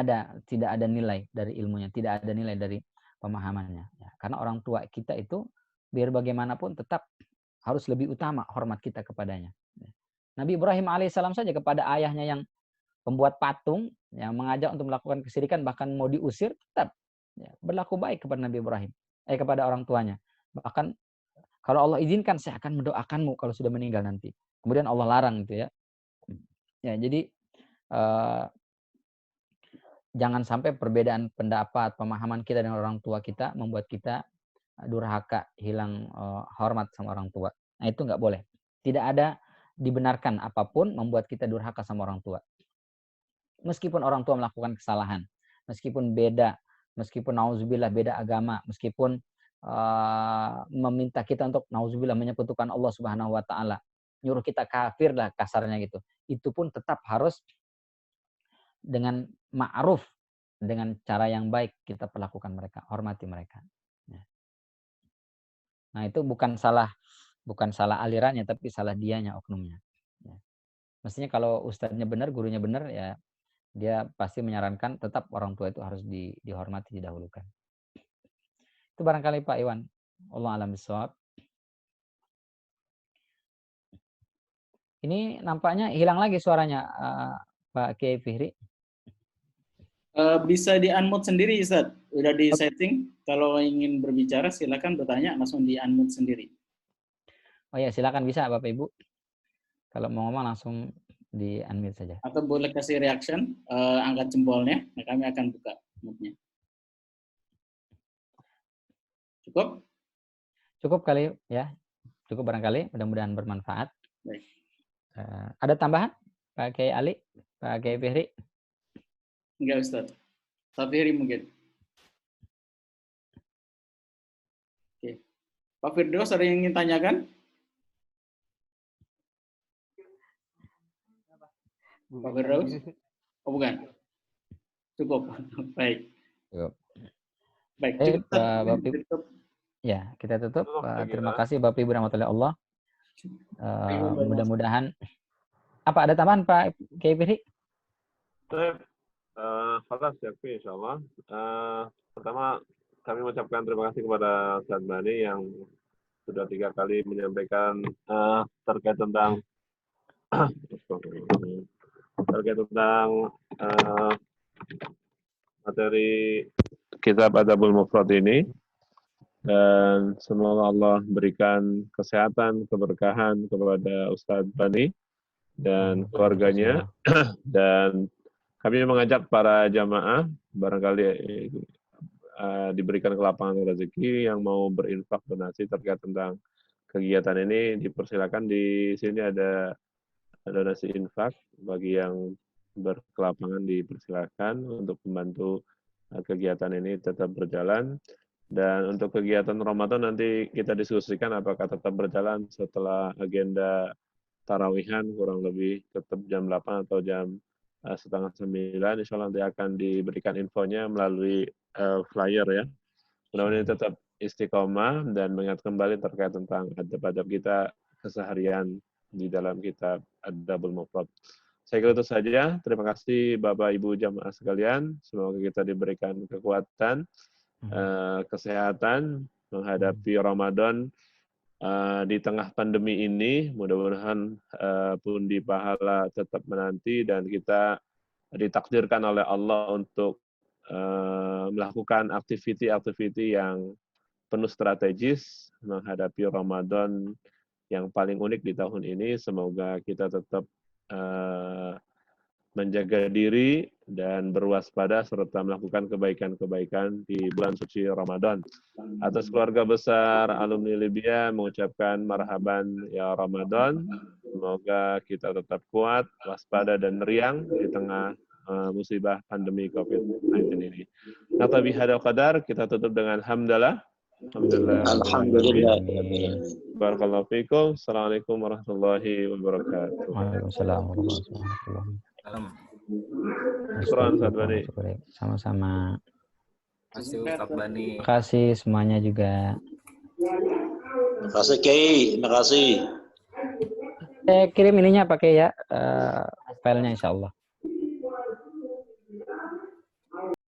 Speaker 2: ada nilai dari ilmunya, tidak ada nilai dari pemahamannya. Ya, karena orang tua kita itu biar bagaimanapun tetap harus lebih utama hormat kita kepadanya. Ya. Nabi Ibrahim alaihissalam saja kepada ayahnya yang pembuat patung, yang mengajak untuk melakukan kesyirikan, bahkan mau diusir, tetap ya, berlaku baik kepada Nabi Ibrahim, kepada orang tuanya. Bahkan kalau Allah izinkan, saya akan mendoakanmu kalau sudah meninggal nanti. Kemudian Allah larang gitu ya. Ya, jadi jangan sampai perbedaan pendapat, pemahaman kita dengan orang tua kita membuat kita durhaka, hilang hormat sama orang tua. Nah, itu nggak boleh. Tidak ada dibenarkan apapun membuat kita durhaka sama orang tua. Meskipun orang tua melakukan kesalahan, meskipun beda, meskipun nauzubillah beda agama, meskipun meminta kita untuk nauzubillah menyekutukan Allah Subhanahu wa taala, nyuruh kita kafir lah kasarnya gitu. Itu pun tetap harus dengan ma'ruf, dengan cara yang baik kita perlakukan mereka, hormati mereka. Nah, itu bukan salah alirannya, tapi salah dianya, oknumnya. Mestinya kalau ustadznya benar, gurunya benar, ya dia pasti menyarankan tetap orang tua itu harus dihormati, didahulukan. Itu barangkali Pak Iwan. Allah alam bisawab. Ini nampaknya hilang lagi suaranya Pak Kiai Fihri.
Speaker 3: Bisa di-unmute sendiri, Ustaz. Udah di setting. Kalau ingin berbicara, silakan bertanya, langsung di-unmute sendiri.
Speaker 2: Oh ya, silakan bisa Bapak Ibu. Kalau mau ngomong langsung di-unmute saja.
Speaker 3: Atau boleh kasih reaction, angkat jempolnya. Nah, kami akan buka mute-nya. Cukup?
Speaker 2: Cukup kali ya. Cukup barangkali. Mudah-mudahan bermanfaat.
Speaker 3: Baik.
Speaker 2: Ada tambahan? Pak Kiai Ali? Pak Kiai Fihri?
Speaker 3: Enggak, Ustaz. Pak Fihri mungkin. Oke. Pak Firdaus, ada yang ingin tanyakan? Pak Firdaus? Oh, bukan. Cukup. Baik.
Speaker 2: Cukup.
Speaker 3: Baik, cukup.
Speaker 2: Bapak Ibu. Ya, kita tutup. Terima kasih Bapak Ibu rahmatullahi Allah. Mudah-mudahan apa ada tambahan Pak Kiai Fihri?
Speaker 6: Falas ya, insyaallah. Pertama kami mengucapkan terima kasih kepada Ustaz Bani yang sudah 3 kali menyampaikan terkait tentang materi kitab Adabul Mufrad ini, dan semoga Allah berikan kesehatan, keberkahan kepada Ustaz Bani dan keluarganya. Dan kami mengajak para jamaah barangkali diberikan kelapangan rezeki yang mau berinfak donasi terkait tentang kegiatan ini, dipersilakan. Di sini ada donasi infak bagi yang berkelapangan, dipersilakan untuk membantu kegiatan ini tetap berjalan. Dan untuk kegiatan Ramadan nanti kita diskusikan apakah tetap berjalan setelah agenda tarawihan, kurang lebih tetap jam 8 atau jam setengah 9. Insya Allah nanti akan diberikan infonya melalui flyer ya. Mudah-mudahan tetap istiqomah dan mengingat kembali terkait tentang adab-adab kita keseharian di dalam kitab Adabul Mufrad. Saya kira itu saja. Terima kasih Bapak Ibu jamaah sekalian. Semoga kita diberikan kekuatan, kesehatan, menghadapi Ramadan di tengah pandemi ini. Mudah-mudahan pundi pahala tetap menanti dan kita ditakdirkan oleh Allah untuk melakukan aktiviti-aktiviti yang penuh strategis menghadapi Ramadan yang paling unik di tahun ini. Semoga kita tetap menjaga diri dan berwaspada serta melakukan kebaikan-kebaikan di bulan suci Ramadan. Atas keluarga besar alumni Libya mengucapkan marhaban ya Ramadan. Semoga kita tetap kuat, waspada dan riang di tengah musibah pandemi COVID-19 ini. Nata bihadal qadar, kita tutup dengan hamdalah.
Speaker 4: Alhamdulillah.
Speaker 6: Barakallahu fikum. Assalamualaikum warahmatullahi wabarakatuh.
Speaker 2: Waalaikumsalam warahmatullahi wabarakatuh.
Speaker 6: Syukran, Ustaz Bani.
Speaker 2: Sama-sama.
Speaker 7: Ustaz Bani.
Speaker 2: Terima kasih semuanya juga.
Speaker 4: Terima kasih Kiai, terima kasih.
Speaker 2: Saya kirim ininya pakai ya filenya insya Allah.